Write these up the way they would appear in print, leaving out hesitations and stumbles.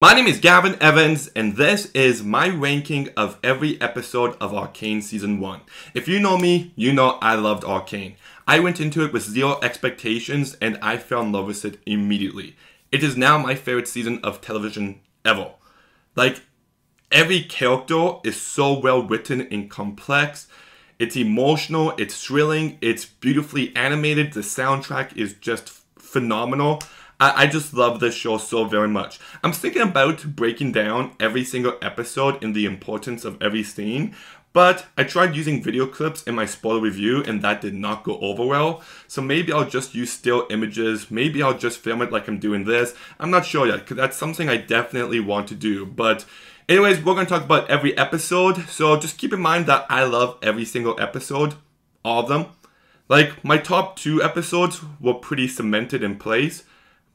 My name is Gavin Evans, and this is my ranking of every episode of Arcane Season 1. If you know me, you know I loved Arcane. I went into it with zero expectations, and I fell in love with it immediately. It is now my favorite season of television ever. Like, every character is so well written and complex. It's emotional, it's thrilling, it's beautifully animated, the soundtrack is just phenomenal. I just love this show so very much. I'm thinking about breaking down every single episode and the importance of every scene, but I tried using video clips in my spoiler review and that did not go over well. So maybe I'll just use still images, maybe I'll just film it like I'm doing this. I'm not sure yet, because that's something I definitely want to do. But anyways, we're going to talk about every episode, so just keep in mind that I love every single episode, all of them. Like, my top 2 episodes were pretty cemented in place,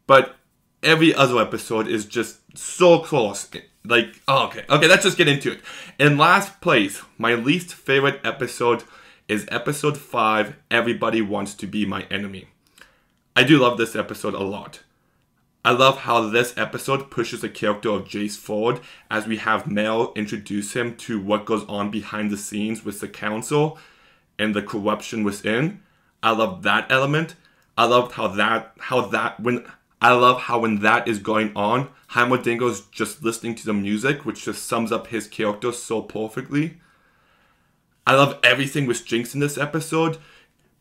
but every other episode is just so close. Like, oh, okay, let's just get into it. In last place, my least favorite episode is episode 5, Everybody Wants to Be My Enemy. I do love this episode a lot. I love how this episode pushes the character of Jace forward as we have Mel introduce him to what goes on behind the scenes with the council and the corruption within. I love that element. I love how when that is going on, Heimerdinger's just listening to the music, which just sums up his character so perfectly. I love everything with Jinx in this episode.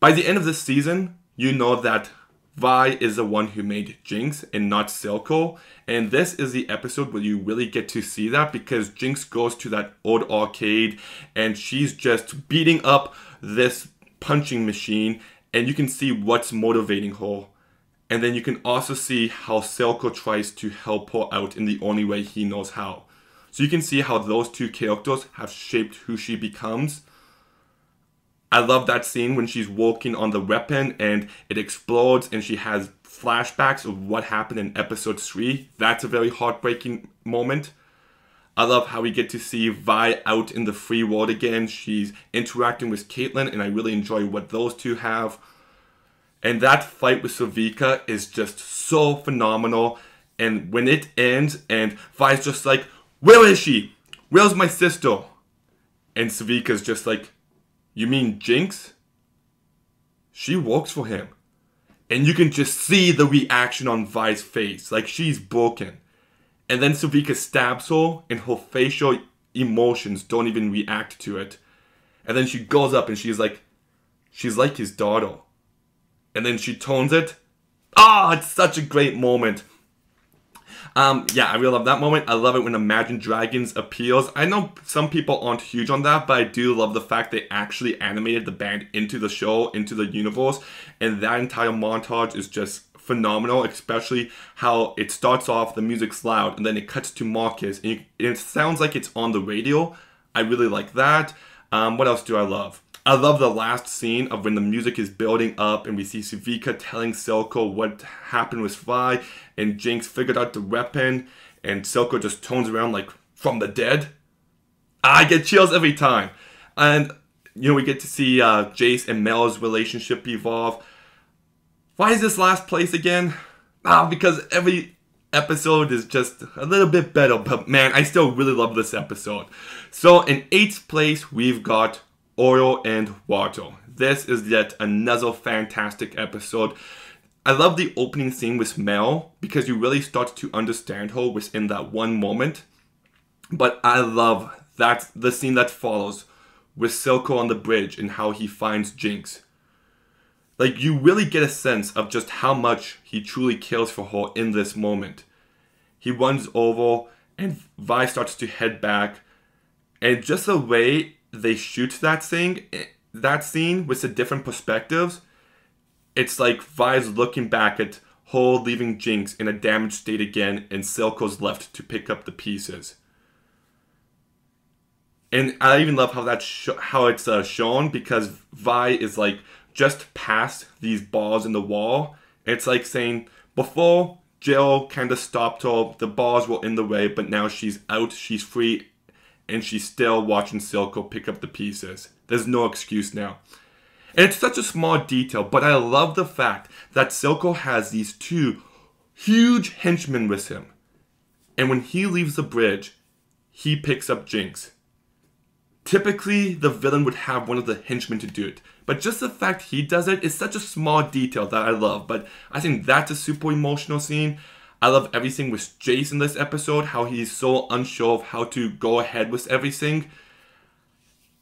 By the end of this season, you know that Vi is the one who made Jinx and not Silco. And this is the episode where you really get to see that, because Jinx goes to that old arcade and she's just beating up this punching machine, and you can see what's motivating her. And then you can also see how Silco tries to help her out in the only way he knows how. So you can see how those two characters have shaped who she becomes. I love that scene when she's working on the weapon and it explodes and she has flashbacks of what happened in episode 3. That's a very heartbreaking moment. I love how we get to see Vi out in the free world again. She's interacting with Caitlyn, and I really enjoy what those two have. And that fight with Savika is just so phenomenal. And when it ends and Vi's just like, "Where is she? Where's my sister?" And Savika's just like, "You mean Jinx? She works for him." And you can just see the reaction on Vi's face. Like, she's broken. And then Savika stabs her and her facial emotions don't even react to it. And then she goes up and she's like his daughter. And then she tones it. It's such a great moment. Yeah, I really love that moment. I love it when Imagine Dragons appears. I know some people aren't huge on that, but I do love the fact they actually animated the band into the show, into the universe. And that entire montage is just phenomenal, especially how it starts off, the music's loud, and then it cuts to Marcus, and it sounds like it's on the radio. I really like that. What else do I love? I love the last scene of when the music is building up and we see Savika telling Silco what happened with Vi, and Jinx figured out the weapon, and Silco just turns around like, "From the dead?" I get chills every time. And, you know, we get to see Jace and Mel's relationship evolve. Why is this last place again? Because every episode is just a little bit better, but man, I still really love this episode. So in 8th place, we've got Oil and Water. This is yet another fantastic episode. I love the opening scene with Mel because you really start to understand her within that one moment. But I love the scene that follows with Silco on the bridge and how he finds Jinx. Like, you really get a sense of just how much he truly cares for her in this moment. He runs over and Vi starts to head back. And just the way they shoot that scene with the different perspectives, it's like Vi's looking back at her leaving Jinx in a damaged state again, and Silco's left to pick up the pieces. And I even love how it's shown, because Vi is like just past these bars in the wall. It's like saying, before Jill kind of stopped her, the bars were in the way, but now she's out, she's free, and she's still watching Silco pick up the pieces. There's no excuse now. And it's such a small detail, but I love the fact that Silco has these 2 huge henchmen with him. And when he leaves the bridge, he picks up Jinx. Typically, the villain would have one of the henchmen to do it. But just the fact he does it is such a small detail that I love. But I think that's a super emotional scene. I love everything with Jace in this episode. How he's so unsure of how to go ahead with everything.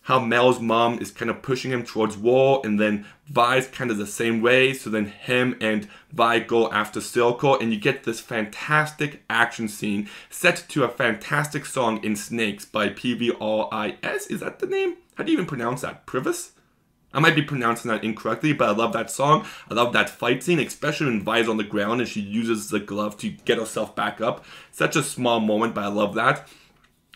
How Mel's mom is kind of pushing him towards war. And then Vi's kind of the same way. So then him and Vi go after Silco. And you get this fantastic action scene set to a fantastic song in Snakes by Pvris. Is that the name? How do you even pronounce that? Privis? I might be pronouncing that incorrectly, but I love that song. I love that fight scene, especially when Vi's on the ground and she uses the glove to get herself back up. Such a small moment, but I love that.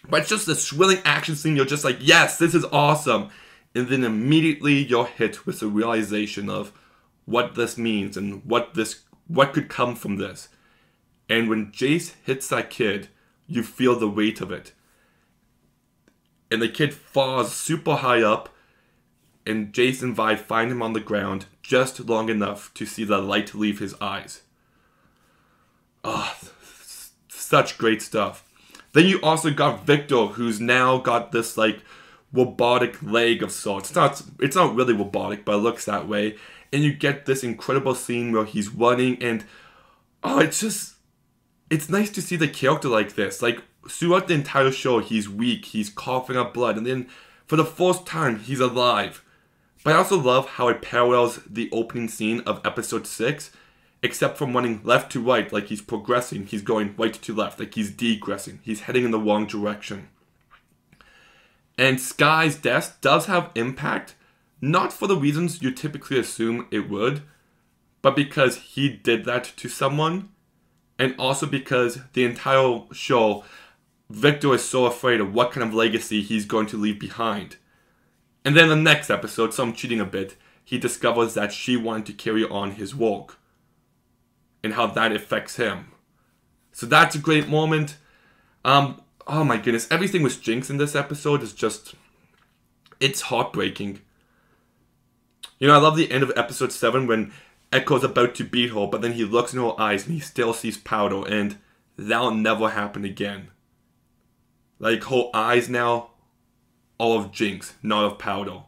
But it's just this thrilling action scene. You're just like, yes, this is awesome. And then immediately you're hit with the realization of what this means and what could come from this. And when Jace hits that kid, you feel the weight of it. And the kid falls super high up. And Jace and Vi find him on the ground just long enough to see the light leave his eyes. Oh, such great stuff. Then you also got Victor, who's now got this like robotic leg of sorts. It's not really robotic, but it looks that way. And you get this incredible scene where he's running and it's nice to see the character like this. Like throughout the entire show, he's weak, he's coughing up blood, and then for the first time, he's alive. But I also love how it parallels the opening scene of episode 6. Except from running left to right, like he's progressing, he's going right to left, like he's degressing, he's heading in the wrong direction. And Sky's death does have impact, not for the reasons you typically assume it would, but because he did that to someone, and also because the entire show, Victor is so afraid of what kind of legacy he's going to leave behind. And then the next episode, so I'm cheating a bit, he discovers that she wanted to carry on his work. And how that affects him. So that's a great moment. Oh my goodness. Everything with Jinx in this episode is just... it's heartbreaking. You know, I love the end of episode 7 when Echo's about to beat her, but then he looks in her eyes and he still sees powder, and that'll never happen again. Like, her eyes now are of Jinx, not of powder.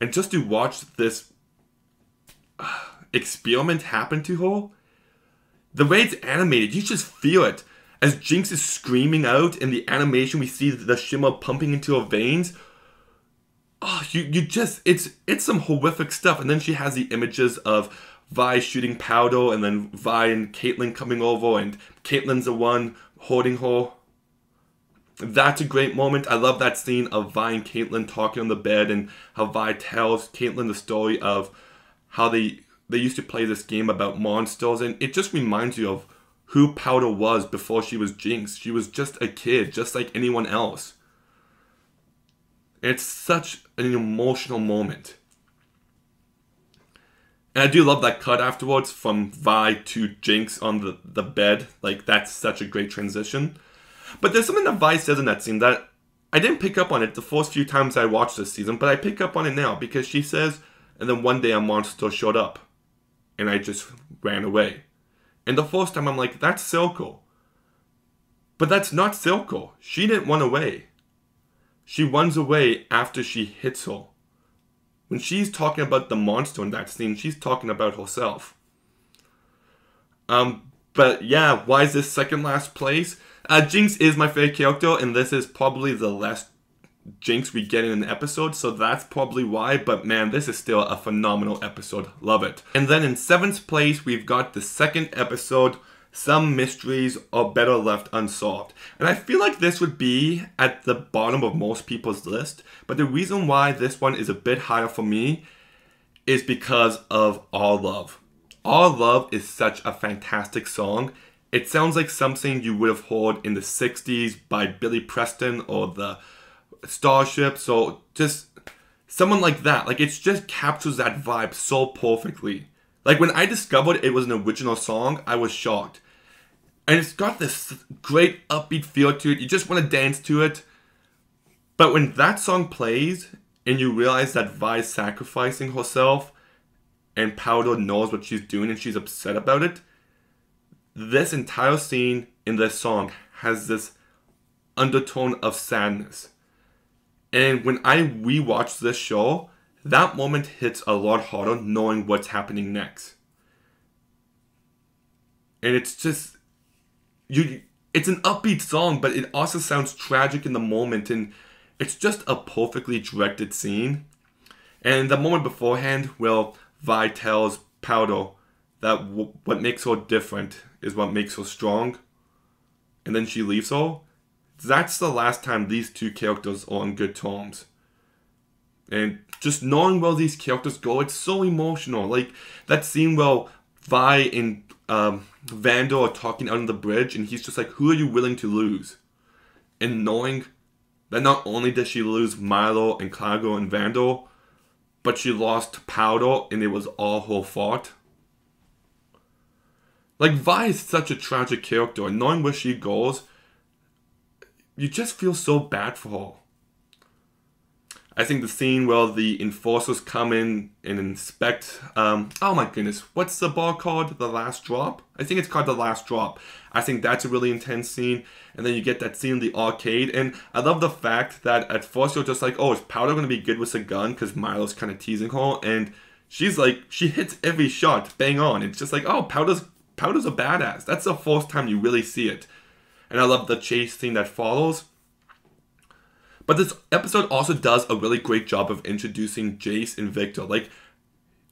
And just to watch this experiment happen to her, the way it's animated, you just feel it. As Jinx is screaming out in the animation, we see the shimmer pumping into her veins. Oh, you just, it's some horrific stuff. And then she has the images of Vi shooting powder, and then Vi and Caitlyn coming over, and Caitlyn's the one holding her. That's a great moment. I love that scene of Vi and Caitlyn talking on the bed, and how Vi tells Caitlyn the story of how they used to play this game about monsters, and it just reminds you of who Powder was before she was Jinx. She was just a kid, just like anyone else. It's such an emotional moment. And I do love that cut afterwards from Vi to Jinx on the bed. Like, that's such a great transition. But there's something that Vi says in that scene that I didn't pick up on it the first few times I watched this season, but I pick up on it now because she says, and then one day a monster showed up. And I just ran away. And the first time I'm like, that's Silco. But that's not Silco. She didn't run away. She runs away after she hits her. When she's talking about the monster in that scene, she's talking about herself. But yeah, why is this second last place? Jinx is my favorite character, and this is probably the last Jinx we get in an episode, so that's probably why, but man, this is still a phenomenal episode. Love it. And then in 7th place, we've got the second episode, Some Mysteries Are Better Left Unsolved. And I feel like this would be at the bottom of most people's list, but the reason why this one is a bit higher for me is because of Our Love. Our Love is such a fantastic song. It sounds like something you would have heard in the 60s by Billy Preston or the Starships, or just someone like that. Like, it just captures that vibe so perfectly. Like, when I discovered it was an original song, I was shocked. And it's got this great upbeat feel to it. You just want to dance to it. But when that song plays, and you realize that Vi's sacrificing herself, and Powder knows what she's doing and she's upset about it, this entire scene in this song has this undertone of sadness. And when I rewatch this show, that moment hits a lot harder knowing what's happening next. And it's just, it's an upbeat song, but it also sounds tragic in the moment, and it's just a perfectly directed scene. And the moment beforehand, well, Vi tells Powder that what makes her different is what makes her strong, and then she leaves her. That's the last time these two characters are on good terms. And just knowing where these characters go, it's so emotional. Like that scene where Vi and Vander are talking out on the bridge, and he's just like, who are you willing to lose? And knowing that not only did she lose Milo and Clago and Vander, but she lost Powder, and it was all her fault. Like, Vi is such a tragic character, and knowing where she goes, you just feel so bad for her. I think the scene where the enforcers come in and inspect, oh my goodness, what's the bar called? The Last Drop? I think it's called The Last Drop. I think that's a really intense scene. And then you get that scene in the arcade. And I love the fact that at first you're just like, oh, is Powder going to be good with a gun? Because Milo's kind of teasing her. And she's like, she hits every shot bang on. It's just like, oh, Powder's a badass. That's the first time you really see it. And I love the chase scene that follows. But this episode also does a really great job of introducing Jace and Victor. Like,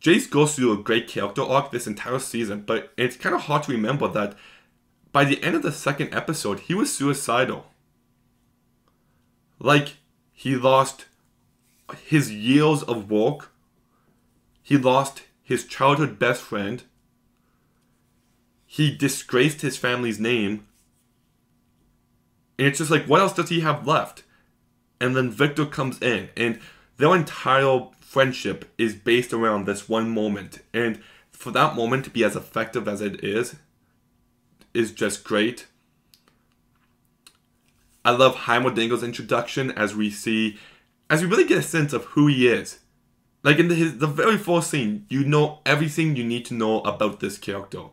Jace goes through a great character arc this entire season, but it's kind of hard to remember that by the end of the second episode, he was suicidal. Like, he lost his years of work. He lost his childhood best friend. He disgraced his family's name. And it's just like, what else does he have left? And then Victor comes in, and their entire friendship is based around this one moment. And for that moment to be as effective as it is just great. I love Heimerdinger's introduction as we really get a sense of who he is. Like in the very first scene, you know everything you need to know about this character.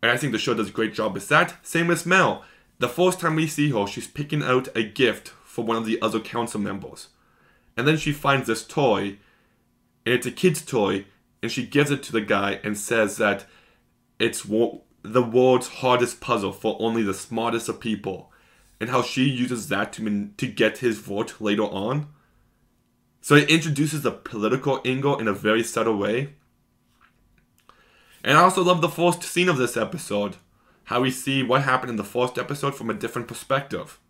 And I think the show does a great job with that. Same with Mel. The first time we see her, she's picking out a gift for one of the other council members. And then she finds this toy, and it's a kid's toy, and she gives it to the guy and says that it's the world's hardest puzzle for only the smartest of people. And how she uses that to get his vote later on. So it introduces the political angle in a very subtle way. And I also love the first scene of this episode. How we see what happened in the first episode from a different perspective.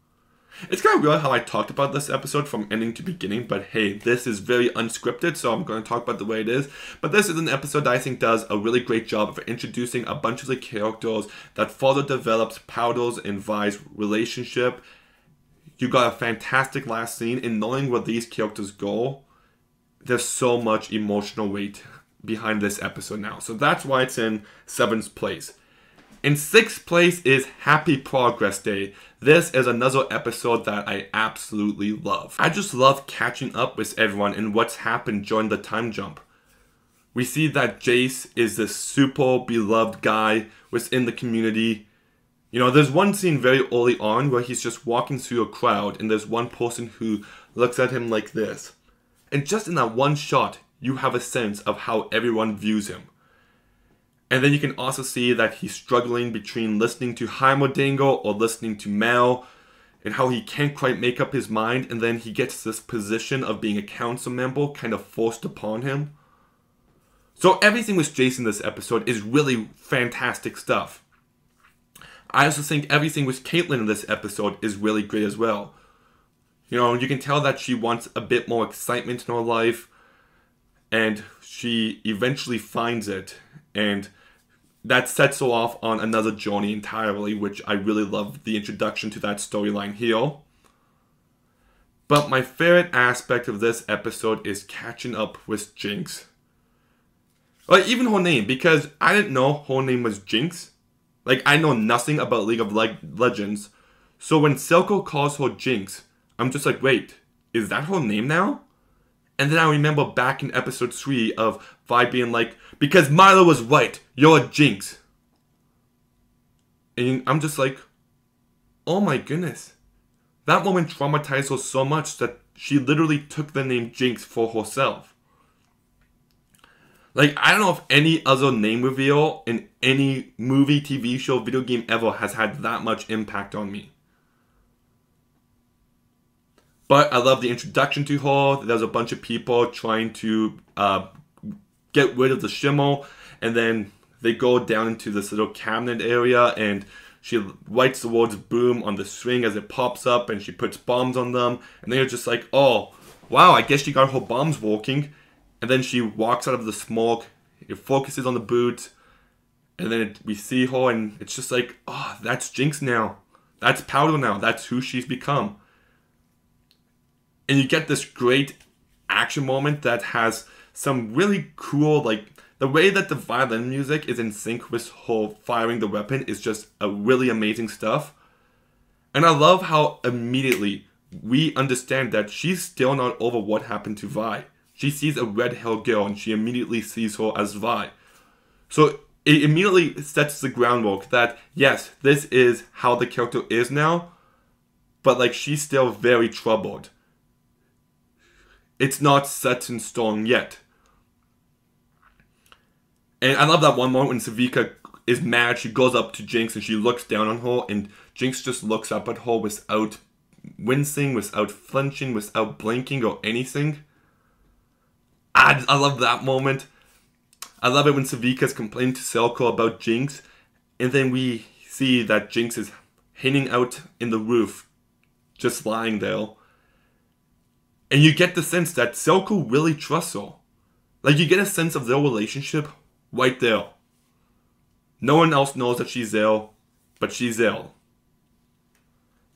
It's kind of weird how I talked about this episode from ending to beginning, but hey, this is very unscripted, so I'm going to talk about the way it is. But this is an episode that I think does a really great job of introducing a bunch of the characters that further develops Powder's and Vi's relationship. You got a fantastic last scene, and knowing where these characters go, there's so much emotional weight behind this episode now. So that's why it's in 7th place. In 6th place is Happy Progress Day. This is another episode that I absolutely love. I just love catching up with everyone and what's happened during the time jump. We see that Jace is this super beloved guy within the community. You know, there's one scene very early on where he's just walking through a crowd and there's one person who looks at him like this. And just in that one shot, you have a sense of how everyone views him. And then you can also see that he's struggling between listening to Heimerdinger or listening to Mel, and how he can't quite make up his mind, and then he gets this position of being a council member kind of forced upon him. So everything with Jason this episode is really fantastic stuff. I also think everything with Caitlyn in this episode is really great as well. You know, you can tell that she wants a bit more excitement in her life, and she eventually finds it, and that sets her off on another journey entirely, which I really love the introduction to that storyline here. But my favorite aspect of this episode is catching up with Jinx. Like, even her name, because I didn't know her name was Jinx. Like, I know nothing about League of Legends. So when Silco calls her Jinx, I'm just like, wait, is that her name now? And then I remember back in episode 3 of Vi being like, because Milo was right, you're a Jinx. And I'm just like, oh my goodness. That moment traumatized her so much that she literally took the name Jinx for herself. Like, I don't know if any other name reveal in any movie, TV show, video game ever has had that much impact on me. But I love the introduction to her. There's a bunch of people trying to get rid of the shimmer. And then they go down into this little cabinet area. And she writes the words boom on the string as it pops up. And she puts bombs on them. And then you're just like, oh, wow, I guess she got her bombs working. And then she walks out of the smoke. It focuses on the boot. And then we see her. And it's just like, oh, that's Jinx now. That's Powder now. That's who she's become. And you get this great action moment that has some really cool, like, the way that the violin music is in sync with her firing the weapon is just a really amazing stuff. And I love how immediately we understand that she's still not over what happened to Vi. She sees a red-haired girl and she immediately sees her as Vi. So it immediately sets the groundwork that, yes, this is how the character is now, but like she's still very troubled. It's not set in stone yet. And I love that one moment when Savika is mad. She goes up to Jinx and she looks down on her. And Jinx just looks up at her without wincing, without flinching, without blinking or anything. I love that moment. I love it when Savika's complaining to Selko about Jinx. And then we see that Jinx is hanging out in the roof, just lying there. And you get the sense that Selko really trusts her. Like, you get a sense of their relationship right there. No one else knows that she's there, but she's there.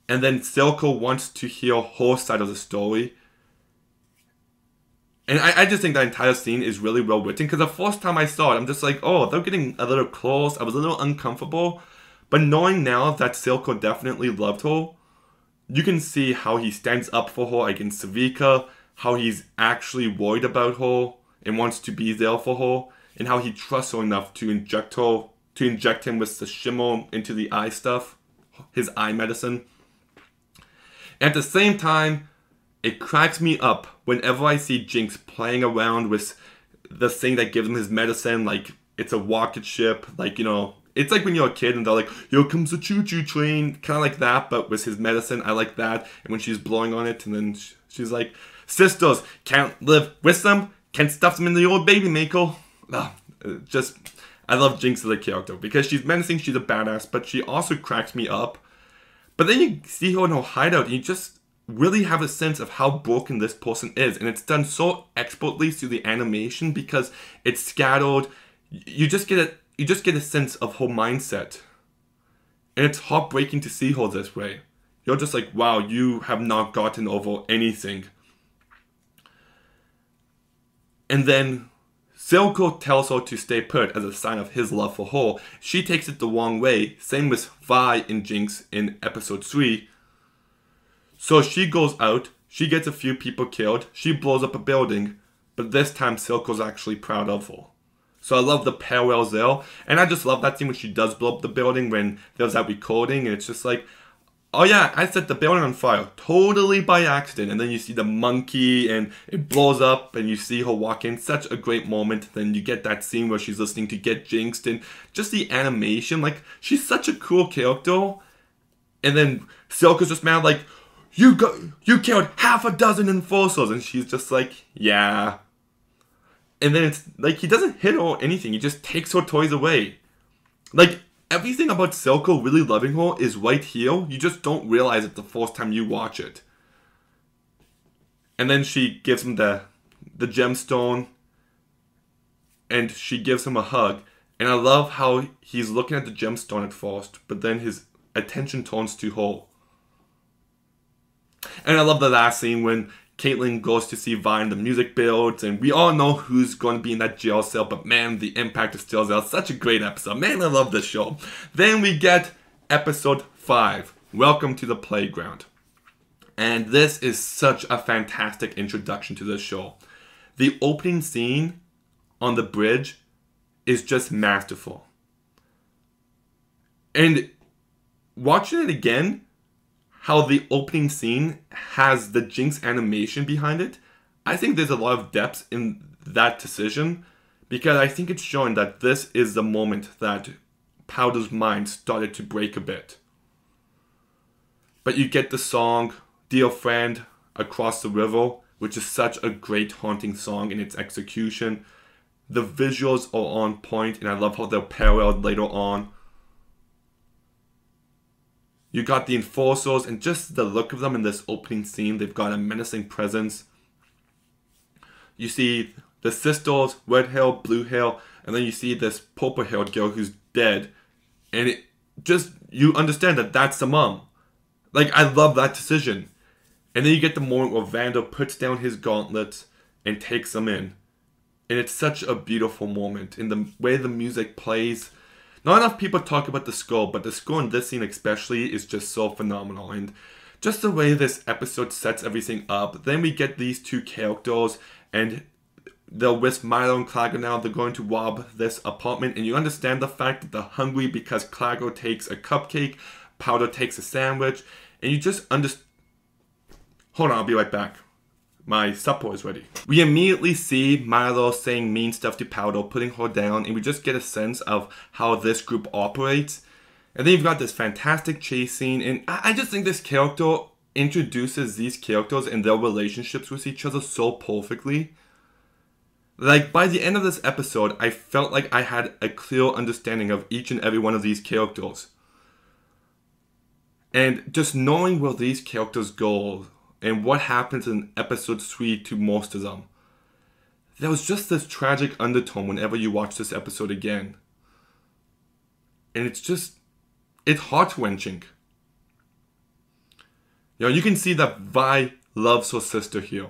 And then Selko wants to hear her side of the story. And I just think that entire scene is really well written. Because the first time I saw it, I'm just like, oh, they're getting a little close. I was a little uncomfortable. But knowing now that Selko definitely loved her, you can see how he stands up for her against Savika, how he's actually worried about her and wants to be there for her, and how he trusts her enough to inject him with the shimmer into the eye stuff, his eye medicine. At the same time, it cracks me up whenever I see Jinx playing around with the thing that gives him his medicine, like it's a rocket ship, like, you know, it's like when you're a kid and they're like, here comes the choo-choo train, kind of like that, but with his medicine. I like that. And when she's blowing on it, and then she's like, sisters, can't live with them, can't stuff them in the old baby maker. I love Jinx as a character because she's menacing, she's a badass, but she also cracks me up. But then you see her in her hideout and you just really have a sense of how broken this person is. And it's done so expertly through the animation because it's scattered. You just get a sense of her mindset. And it's heartbreaking to see her this way. You're just like, wow, you have not gotten over anything. And then Selko tells her to stay put as a sign of his love for her. She takes it the wrong way. Same with Vi and Jinx in episode 3. So she goes out. She gets a few people killed. She blows up a building. But this time Selko's actually proud of her. So I love the parallels there. And I just love that scene when she does blow up the building when there's that recording. And it's just like, oh yeah, I set the building on fire. Totally by accident. And then you see the monkey and it blows up and you see her walk in. Such a great moment. Then you get that scene where she's listening to Get Jinxed. And just the animation. Like, she's such a cool character. And then Selko's just mad like, you killed half a dozen enforcers. And she's just like, yeah. And then it's like, he doesn't hit her or anything. He just takes her toys away. Like, everything about Selko really loving her is right here. You just don't realize it the first time you watch it. And then she gives him the gemstone. And she gives him a hug. And I love how he's looking at the gemstone at first. But then his attention turns to her. And I love the last scene when Caitlyn goes to see Vi and the music builds, and we all know who's going to be in that jail cell, but man, the impact is still there. Such a great episode. Man, I love this show. Then we get episode 5, Welcome to the Playground. And this is such a fantastic introduction to this show. The opening scene on the bridge is just masterful. And watching it again, how the opening scene has the Jinx animation behind it, I think there's a lot of depth in that decision, because I think it's showing that this is the moment that Powder's mind started to break a bit. But you get the song, Dear Friend, Across the River, which is such a great haunting song in its execution. The visuals are on point, and I love how they're paralleled later on. You got the Enforcers, and just the look of them in this opening scene, they've got a menacing presence. You see the sisters, red hair, blue hair, and then you see this purple haired girl who's dead. And it just, you understand that that's the mom. Like, I love that decision. And then you get the moment where Vander puts down his gauntlets and takes them in. And it's such a beautiful moment. In the way the music plays. Not enough people talk about the score, but the score in this scene especially is just so phenomenal. And just the way this episode sets everything up. Then we get these two characters, and they're with Milo and Clagger now. They're going to rob this apartment. And you understand the fact that they're hungry because Clagger takes a cupcake, Powder takes a sandwich. And you just understand. Hold on, I'll be right back. My supper is ready. We immediately see Milo saying mean stuff to Powder, putting her down, and we just get a sense of how this group operates. And then you've got this fantastic chase scene, and I just think this character introduces these characters and their relationships with each other so perfectly. Like, by the end of this episode, I felt like I had a clear understanding of each and every one of these characters. And just knowing where these characters go, and what happens in episode 3 to most of them. There was just this tragic undertone whenever you watch this episode again. And it's heart-wrenching. You know, you can see that Vi loves her sister here.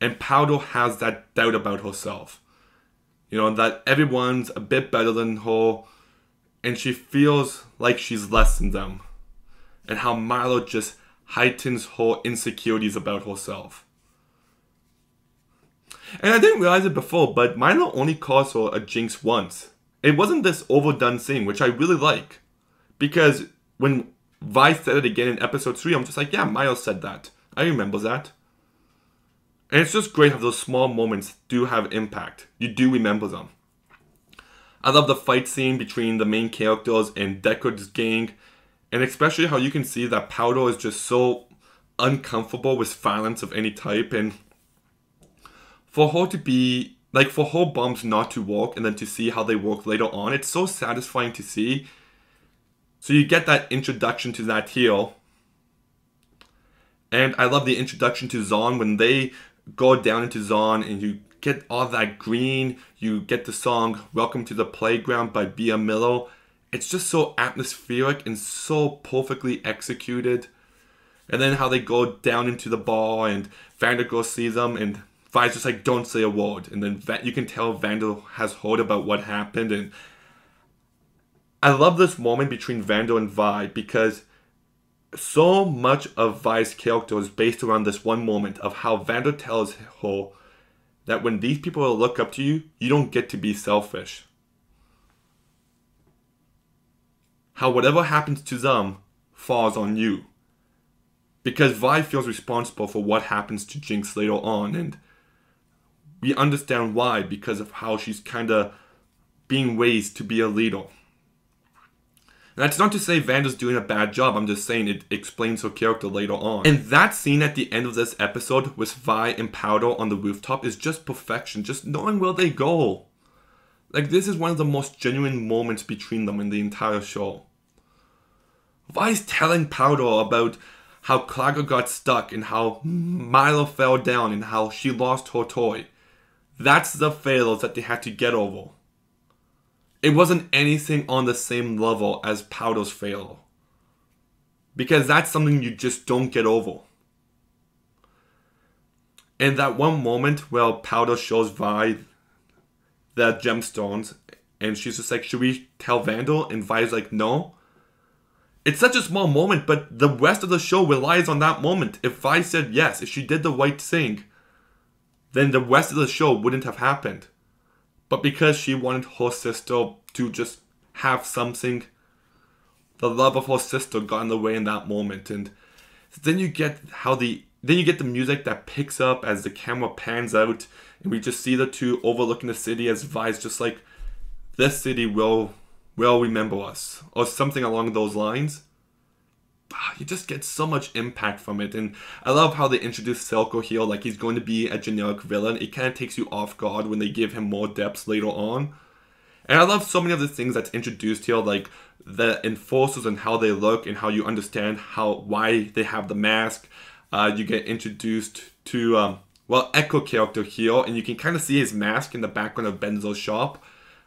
And Powder has that doubt about herself. You know, that everyone's a bit better than her, and she feels like she's less than them. And how Milo just heightens her insecurities about herself. And I didn't realize it before, but Milo only calls her a Jinx once. It wasn't this overdone thing, which I really like. Because when Vi said it again in episode 3, I'm just like, yeah, Milo said that. I remember that. And it's just great how those small moments do have impact. You do remember them. I love the fight scene between the main characters and Deckard's gang. And especially how you can see that Powder is just so uncomfortable with violence of any type. And for her to be, like, for her bombs not to work and then to see how they work later on, it's so satisfying to see. So you get that introduction to that here. And I love the introduction to Zon when they go down into Zon and you get all that green. You get the song Welcome to the Playground by Bia Miller. It's just so atmospheric and so perfectly executed. And then how they go down into the bar and Vander goes sees them and Vi's just like, don't say a word. And then you can tell Vander has heard about what happened. And I love this moment between Vander and Vi because so much of Vi's character is based around this one moment of how Vander tells her that when these people look up to you, you don't get to be selfish. How whatever happens to them falls on you. Because Vi feels responsible for what happens to Jinx later on, and we understand why because of how she's kind of being raised to be a leader. And that's not to say Vander's doing a bad job, I'm just saying it explains her character later on. And that scene at the end of this episode with Vi and Powder on the rooftop is just perfection, just knowing where they go. Like, this is one of the most genuine moments between them in the entire show. Vi's telling Powder about how Clagger got stuck and how Milo fell down and how she lost her toy. That's the failures that they had to get over. It wasn't anything on the same level as Powder's failure. Because that's something you just don't get over. And that one moment where Powder shows Vi the gemstones and she's just like, should we tell Vander? And Vi's like, no. It's such a small moment, but the rest of the show relies on that moment. If Vi said yes, if she did the right thing, then the rest of the show wouldn't have happened. But because she wanted her sister to just have something, the love of her sister got in the way in that moment. And then you get the music that picks up as the camera pans out, and we just see the two overlooking the city as Vi's just like, this city will remember us, or something along those lines. You just get so much impact from it. And I love how they introduce Selko here like he's going to be a generic villain. It kind of takes you off guard when they give him more depths later on. And I love so many of the things that's introduced here, like the enforcers and how they look and how you understand why they have the mask. You get introduced to Echo character here, and you can kind of see his mask in the background of Benzo's shop.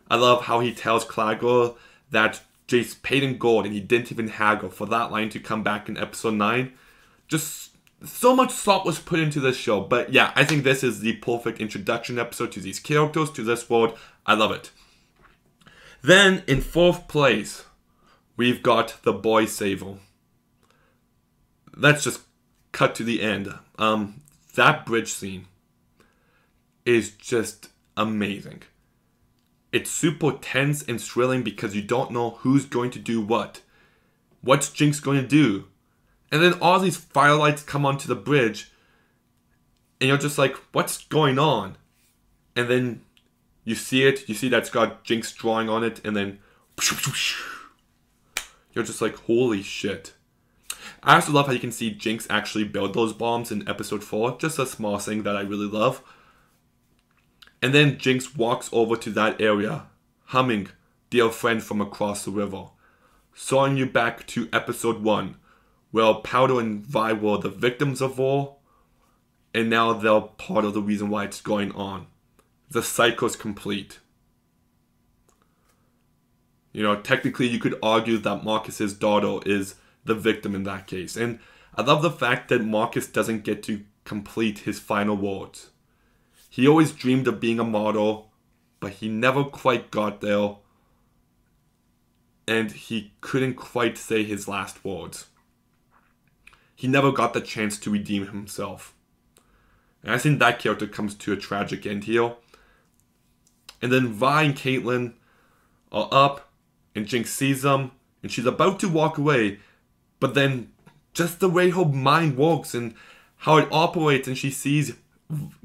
I love how he tells Clagor that Jace paid in gold and he didn't even haggle for that line to come back in episode 9. Just so much thought was put into this show. But yeah, I think this is the perfect introduction episode to these characters, to this world. I love it. Then in 4th place, we've got the Boy Saver. Let's just cut to the end. That bridge scene is just amazing. It's super tense and thrilling because you don't know who's going to do what. What's Jinx going to do? And then all these firelights come onto the bridge, and you're just like, what's going on? And then you see it, you see that's got Jinx drawing on it, and then you're just like, holy shit. I also love how you can see Jinx actually build those bombs in episode 4. Just a small thing that I really love. And then Jinx walks over to that area, humming Dear Friend from Across the River, throwing you back to episode 1, where Powder and Vi were the victims of war, and now they're part of the reason why it's going on. The cycle's complete. You know, technically you could argue that Marcus's daughter is the victim in that case. And I love the fact that Marcus doesn't get to complete his final words. He always dreamed of being a model, but he never quite got there. And he couldn't quite say his last words. He never got the chance to redeem himself. And I think that character comes to a tragic end here. And then Vi and Caitlyn are up, and Jinx sees them, and she's about to walk away. But then, just the way her mind works and how it operates, and she sees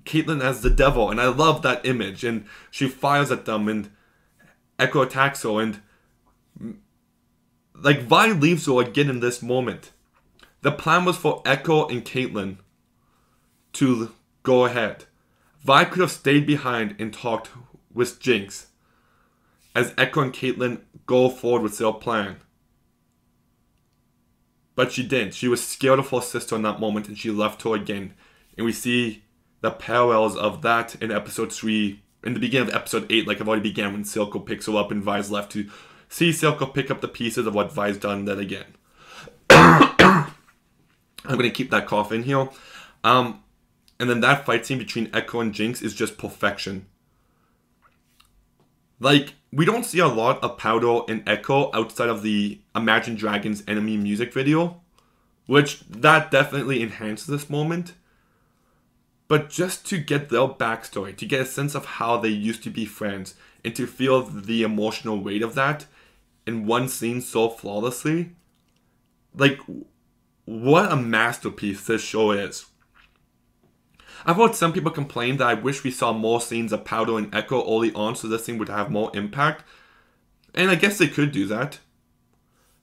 Caitlyn as the devil, and I love that image. And she fires at them, and Echo attacks her, and like Vi leaves her again in this moment. The plan was for Echo and Caitlyn to go ahead. Vi could have stayed behind and talked with Jinx as Echo and Caitlyn go forward with their plan. But she didn't. She was scared of her sister in that moment, and she left her again. And we see the parallels of that in episode 3, in the beginning of episode 8, like I've already began, when Silco picks her up and Vi's left to see Silco pick up the pieces of what Vi's done then again. I'm going to keep that cough in here. And then that fight scene between Echo and Jinx is just perfection. Like, we don't see a lot of Powder and Echo outside of the Imagine Dragons enemy music video, which that definitely enhances this moment. But just to get their backstory, to get a sense of how they used to be friends, and to feel the emotional weight of that in one scene so flawlessly, like, what a masterpiece this show is. I've heard some people complain that I wish we saw more scenes of Powder and Echo early on so this thing would have more impact. And I guess they could do that.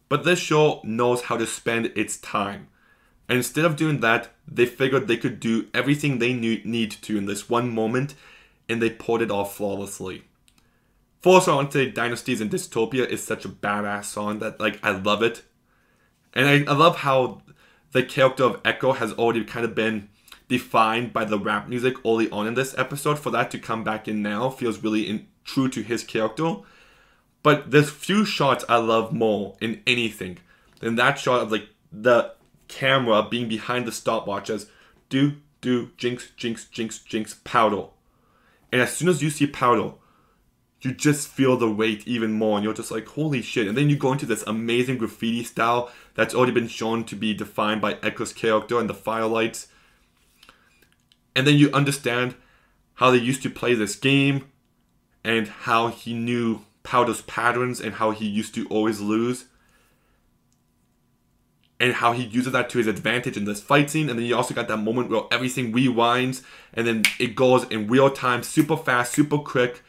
But this show knows how to spend its time. And instead of doing that, they figured they could do everything they need to in this one moment, and they pulled it off flawlessly. First, I want to say Dynasties and Dystopia is such a badass song that, like, I love it. And I love how the character of Echo has already kind of been defined by the rap music early on in this episode. For that to come back in now feels really true to his character. But there's few shots I love more in anything than that shot of, like, the camera being behind the stopwatch as do, Jinx, Jinx, Jinx, Jinx, Powder. And as soon as you see Powder, you just feel the weight even more, and you're just like, holy shit. And then you go into this amazing graffiti style that's already been shown to be defined by Echo's character and the firelights. And then you understand how they used to play this game, and how he knew Powder's patterns, and how he used to always lose. and how he uses that to his advantage in this fight scene. And then you also got that moment where everything rewinds and then it goes in real time, super fast, super quick.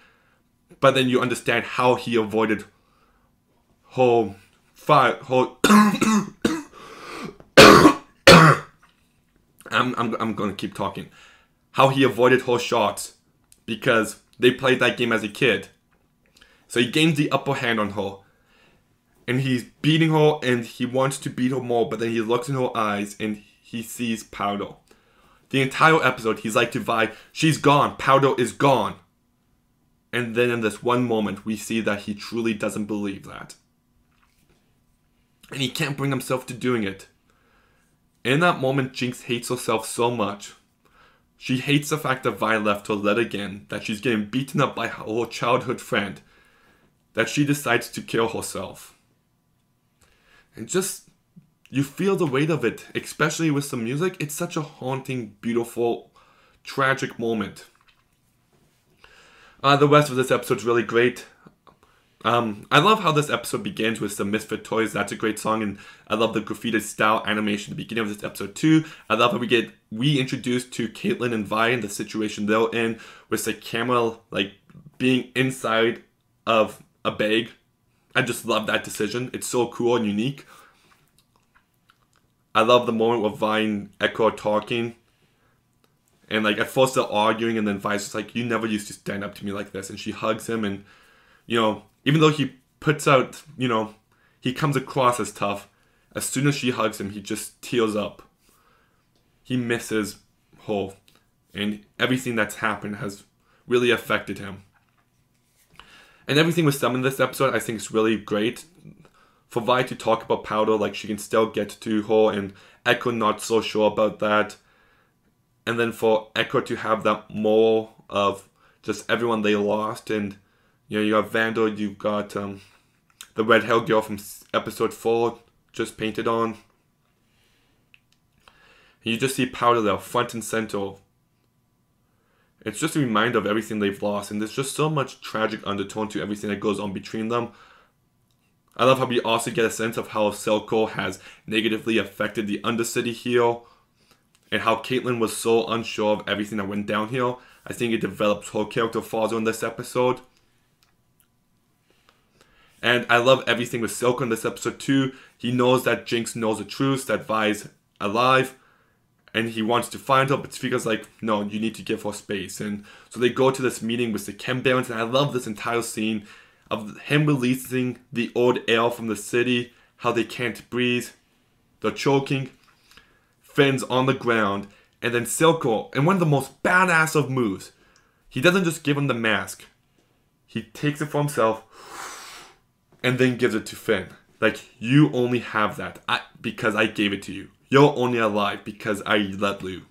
But then you understand how he avoided whole fire, whole. I'm gonna keep talking. How he avoided whole shots because they played that game as a kid. So he gains the upper hand on her. And he's beating her and he wants to beat her more, but then he looks in her eyes and he sees Powder. The entire episode, he's like to Vi, she's gone, Powder is gone. And then in this one moment, we see that he truly doesn't believe that. And he can't bring himself to doing it. In that moment, Jinx hates herself so much. She hates the fact that Vi left her yet again, that she's getting beaten up by her childhood friend, that she decides to kill herself. And just, you feel the weight of it, especially with the music. It's such a haunting, beautiful, tragic moment. The rest of this episode's really great. I love how this episode begins with some Misfit Toys. That's a great song, and I love the graffiti style animation at the beginning of this episode too. I love how we get reintroduced to Caitlyn and Vi and the situation they're in with the camera like being inside of a bag. I just love that decision. It's so cool and unique. I love the moment with Vi and Echo are talking. And like at first they're arguing and then Vi's just like, you never used to stand up to me like this. And she hugs him and, you know, even though he puts out, you know, he comes across as tough, as soon as she hugs him, he just tears up. He misses her. And everything that's happened has really affected him. And everything with Sam in this episode, I think is really great. For Vi to talk about Powder, like she can still get to her, and Echo not so sure about that. And then for Echo to have that more of just everyone they lost, and you know, you got Vandal, you've got the red hair girl from episode 4 just painted on. And you just see Powder there, front and center. It's just a reminder of everything they've lost, and there's just so much tragic undertone to everything that goes on between them. I love how we also get a sense of how Silco has negatively affected the Undercity here, and how Caitlyn was so unsure of everything that went down here. I think it develops her character further in this episode. And I love everything with Silco in this episode too. He knows that Jinx knows the truth, that Vi's alive, and he wants to find her, but Sphika's like, no, you need to give her space. And so they go to this meeting with the Chem Barons, and I love this entire scene of him releasing the old air from the city, how they can't breathe, they're choking, Finn's on the ground, and then Silco, and one of the most badass of moves, he doesn't just give him the mask, he takes it for himself, and then gives it to Finn. Like, you only have that because I gave it to you. You're only alive because I let you.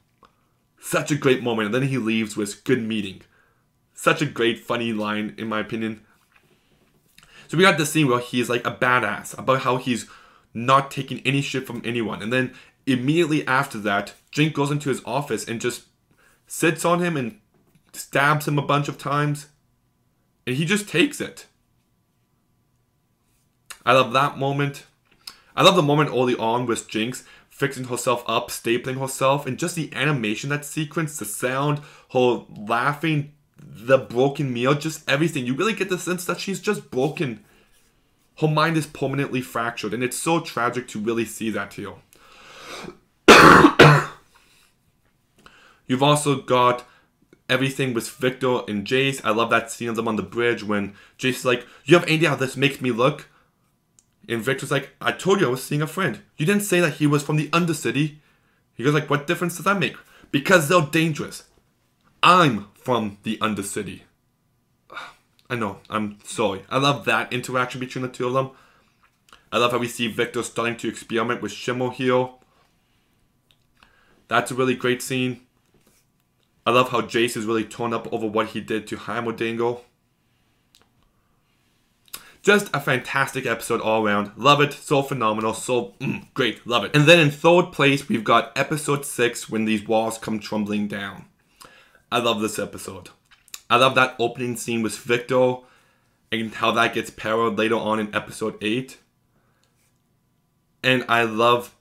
Such a great moment. And then he leaves with good meeting. Such a great, funny line, in my opinion. So we got this scene where he's like a badass. About how he's not taking any shit from anyone. And then immediately after that, Jink goes into his office and just sits on him and stabs him a bunch of times. And he just takes it. I love that moment. I love the moment early on with Jinx fixing herself up, stapling herself, and just the animation, that sequence, the sound, her laughing, the broken meal, just everything. You really get the sense that she's just broken. Her mind is permanently fractured, and it's so tragic to really see that here. You've also got everything with Victor and Jace. I love that scene of them on the bridge when Jace is like, you have any idea how this makes me look? And Victor's like, I told you I was seeing a friend. You didn't say that he was from the Undercity. He goes like, what difference does that make? Because they're dangerous. I'm from the Undercity. I know, I'm sorry. I love that interaction between the two of them. I love how we see Victor starting to experiment with Shimmer here. That's a really great scene. I love how Jace is really torn up over what he did to Heimerdinger. Just a fantastic episode all around. Love it. So phenomenal. So great. Love it. And then in third place, we've got episode 6, When These Walls Come Tumbling Down. I love this episode. I love that opening scene with Victor and how that gets paralleled later on in episode 8. And I love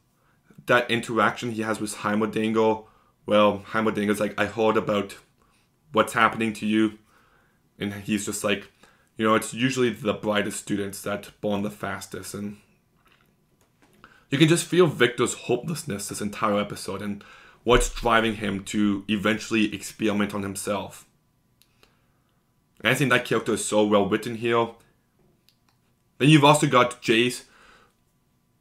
that interaction he has with Heimerdinger. Well, Heimerdinger's like, I heard about what's happening to you. And he's just like, you know, it's usually the brightest students that bond the fastest. And you can just feel Victor's hopelessness this entire episode and what's driving him to eventually experiment on himself. And I think that character is so well written here. Then you've also got Jace,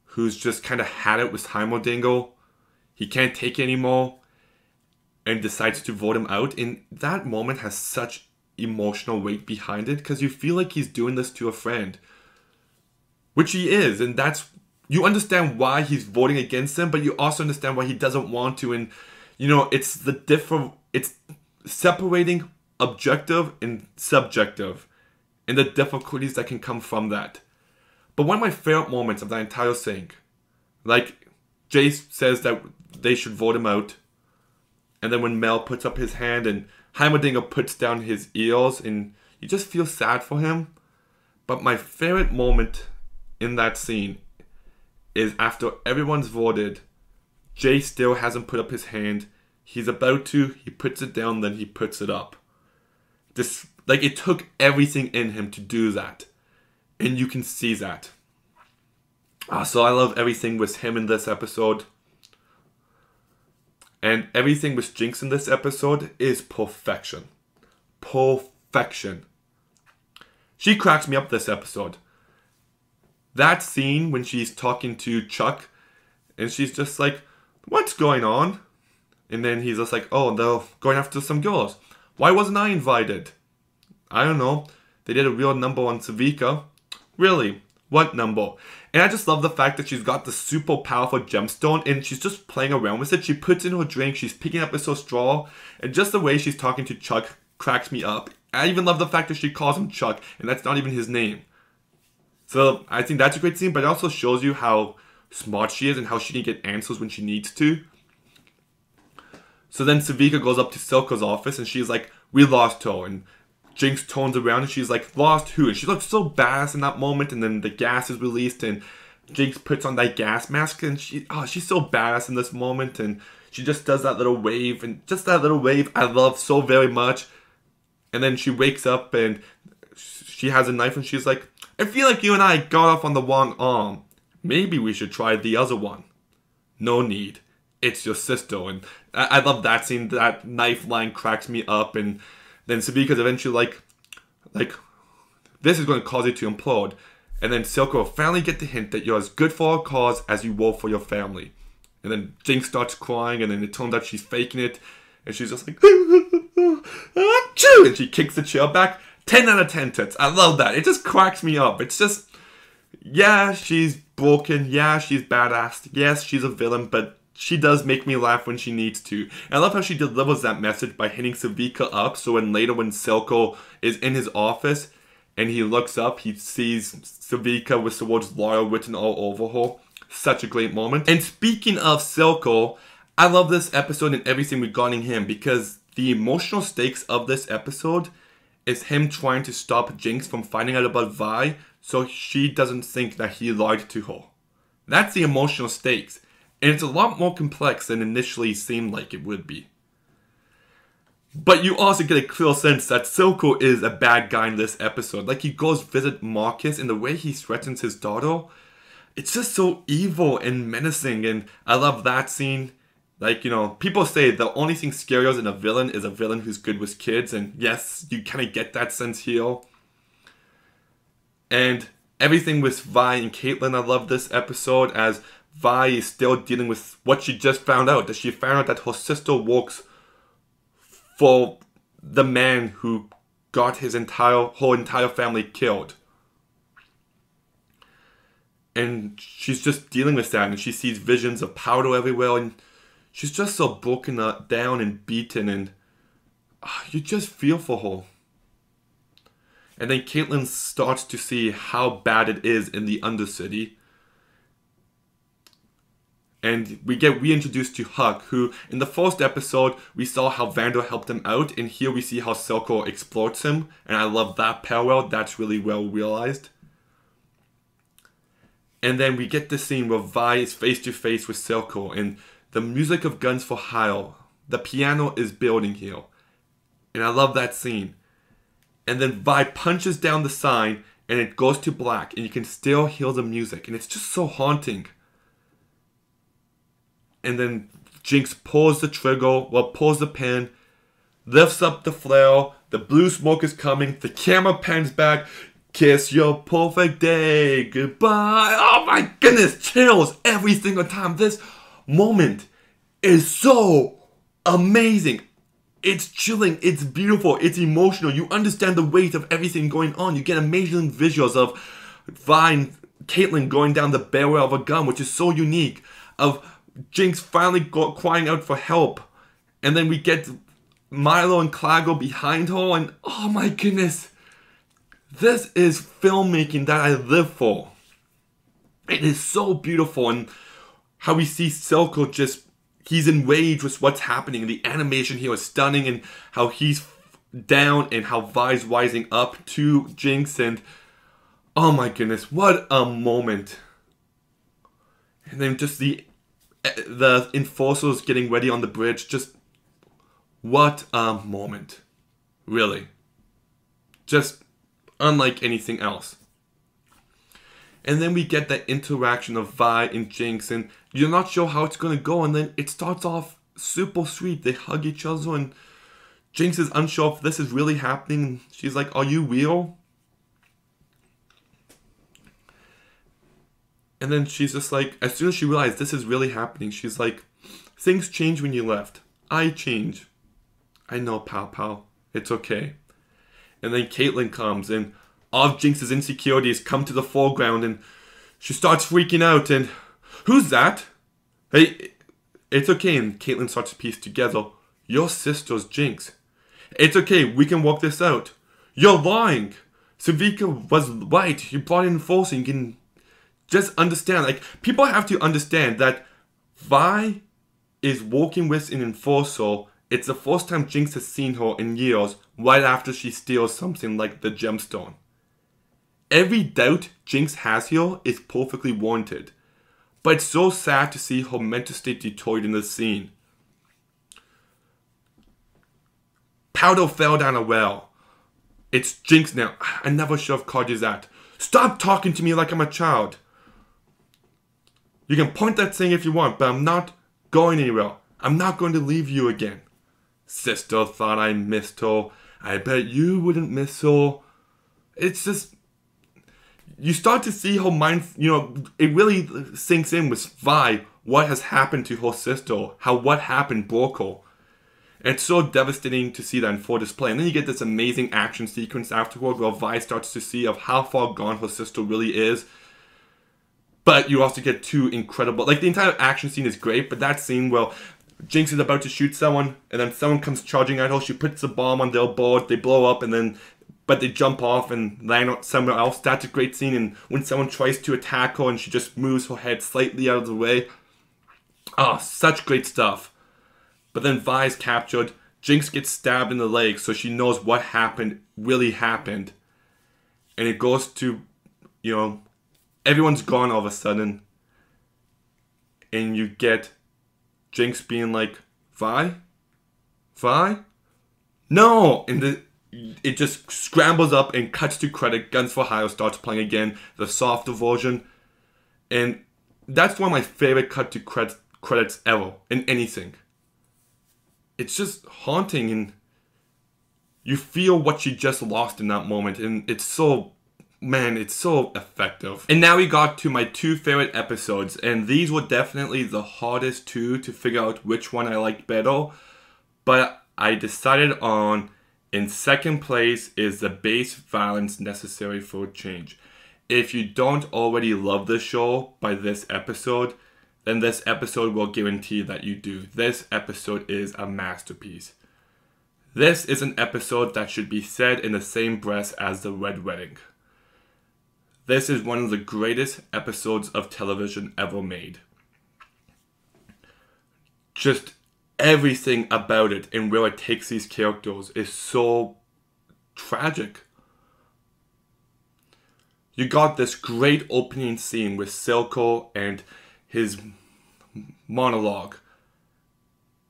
who's just kind of had it with Heimerdinger. He can't take it anymore and decides to vote him out. And that moment has such emotional weight behind it because you feel like he's doing this to a friend, which he is. And that's, you understand why he's voting against him, but you also understand why he doesn't want to. And, you know, it's it's separating objective and subjective and the difficulties that can come from that. But one of my favorite moments of that entire thing, like Jace says that they should vote him out, and then when Mel puts up his hand and Heimerdinger puts down his ears, and you just feel sad for him. But my favorite moment in that scene is after everyone's voted, Jace still hasn't put up his hand. He's about to, he puts it down, then he puts it up. This, like, it took everything in him to do that. And you can see that. So I love everything with him in this episode. And everything with Jinx in this episode is perfection. Perfection. She cracks me up this episode. That scene when she's talking to Chuck, and she's just like, what's going on? And then he's just like, oh, they're going after some girls. Why wasn't I invited? I don't know. They did a real number on Savika. Really? What number? And I just love the fact that she's got the super powerful gemstone and she's just playing around with it. She puts in her drink, she's picking up with her straw, and just the way she's talking to Chuck cracks me up. I even love the fact that she calls him Chuck, and that's not even his name. So I think that's a great scene, but it also shows you how smart she is and how she can get answers when she needs to. So then Savika goes up to Silka's office and she's like, we lost her. And Jinx turns around and she's like, lost who? And she looks so badass in that moment, and then the gas is released and Jinx puts on that gas mask and she's so badass in this moment, and she just does that little wave, and just that little wave I love so very much. And then she wakes up and she has a knife and she's like, I feel like you and I got off on the wrong arm. Maybe we should try the other one. No need. It's your sister. And I love that scene. That knife line cracks me up. And then Savika's eventually like, this is going to cause you to implode. And then Silka will finally get the hint that you're as good for our cause as you were for your family. And then Jinx starts crying, and then it turns out she's faking it. And she's just like, achoo! And she kicks the chair back. 10 out of 10 tits. I love that. It just cracks me up. It's just, yeah, she's broken. Yeah, she's badass. Yes, she's a villain, but she does make me laugh when she needs to. And I love how she delivers that message by hitting Savika up, so when Silco is in his office and he looks up, he sees Savika with the words loyal written all over her. Such a great moment. And speaking of Silco, I love this episode and everything regarding him, because the emotional stakes of this episode is him trying to stop Jinx from finding out about Vi so she doesn't think that he lied to her. That's the emotional stakes. And it's a lot more complex than initially seemed like it would be. But you also get a clear sense that Silco is a bad guy in this episode. Like, he goes visit Marcus, and the way he threatens his daughter, it's just so evil and menacing, and I love that scene. Like, you know, people say the only thing scarier than a villain is a villain who's good with kids, and yes, you kind of get that sense here. And everything with Vi and Caitlyn, I love this episode, as Vi is still dealing with what she just found out. That she found out that her sister works for the man who got her entire family killed. And she's just dealing with that, and she sees visions of powder everywhere, and she's just so broken down and beaten, and you just feel for her. And then Caitlyn starts to see how bad it is in the Undercity. And we get reintroduced to Huck, who in the first episode we saw how Vander helped him out, and here we see how Silco exploits him, and I love that parallel. That's really well realized. And then we get the scene where Vi is face to face with Silco, and the music of Guns for Hire, the piano is building here. And I love that scene. And then Vi punches down the sign, and it goes to black, and you can still hear the music, and it's just so haunting. And then Jinx pulls the trigger, pulls the pin, lifts up the flare, the blue smoke is coming, the camera pans back, kiss your perfect day, goodbye. Oh my goodness, chills every single time. This moment is so amazing. It's chilling, it's beautiful, it's emotional. You understand the weight of everything going on. You get amazing visuals of Vi and Caitlyn going down the barrel of a gun, which is so unique. Of Jinx finally crying out for help. And then we get Milo and Clago behind her, and oh my goodness. This is filmmaking that I live for. It is so beautiful, and how we see Silco just, he's enraged with what's happening. The animation here is stunning, and how he's down and how Vi's rising up to Jinx, and oh my goodness, what a moment. And then just the enforcers getting ready on the bridge, just what a moment. Really. Just unlike anything else. And then we get that interaction of Vi and Jinx, and you're not sure how it's going to go, and then it starts off super sweet. They hug each other, and Jinx is unsure if this is really happening. She's like, are you real? And then she's just like, as soon as she realized this is really happening, she's like, things change when you left. I change. I know, pal. It's okay. And then Caitlyn comes, and all of Jinx's insecurities come to the foreground, and she starts freaking out, and who's that? Hey, it's okay, and Caitlyn starts to piece together. Your sister's Jinx. It's okay, we can work this out. You're lying. Savika was right. You brought in force, and you can just understand. Like, people have to understand that Vi is working with an enforcer. It's the first time Jinx has seen her in years, right after she steals something like the gemstone. Every doubt Jinx has here is perfectly warranted. But it's so sad to see her mental state detoured in this scene. Powder fell down a well. It's Jinx now. I never should have called you that. Stop talking to me like I'm a child. You can point that thing if you want, but I'm not going anywhere. I'm not going to leave you again. Sister thought I missed her. I bet you wouldn't miss her. It's just, you start to see her mind, it really sinks in with Vi what has happened to her sister, how what happened broke her. And it's so devastating to see that in full display. And then you get this amazing action sequence afterward where Vi starts to see of how far gone her sister really is. But you also get two incredible, like the entire action scene is great, but that scene where Jinx is about to shoot someone, and then someone comes charging at her, she puts a bomb on their board, they blow up, but they jump off and land somewhere else. That's a great scene, and when someone tries to attack her and she just moves her head slightly out of the way. Oh, such great stuff. But then Vi is captured, Jinx gets stabbed in the leg, so she knows what happened, really happened. And it goes to, everyone's gone all of a sudden. And you get Jinx being like, Vi? No! And it just scrambles up and cuts to credit. Guns for Hire starts playing again, the softer version. And that's one of my favorite cut to credits ever in anything. It's just haunting, and you feel what she just lost in that moment. And it's so, it's so effective. And now we got to my two favorite episodes, and these were definitely the hardest two to figure out which one I liked better. But I decided on, in second place is the base violence necessary for change. If you don't already love the show by this episode, then this episode will guarantee that you do. This episode is a masterpiece. This is an episode that should be said in the same breath as the Red Wedding. This is one of the greatest episodes of television ever made. Just everything about it and where it takes these characters is so tragic. you got this great opening scene with Silco and his monologue.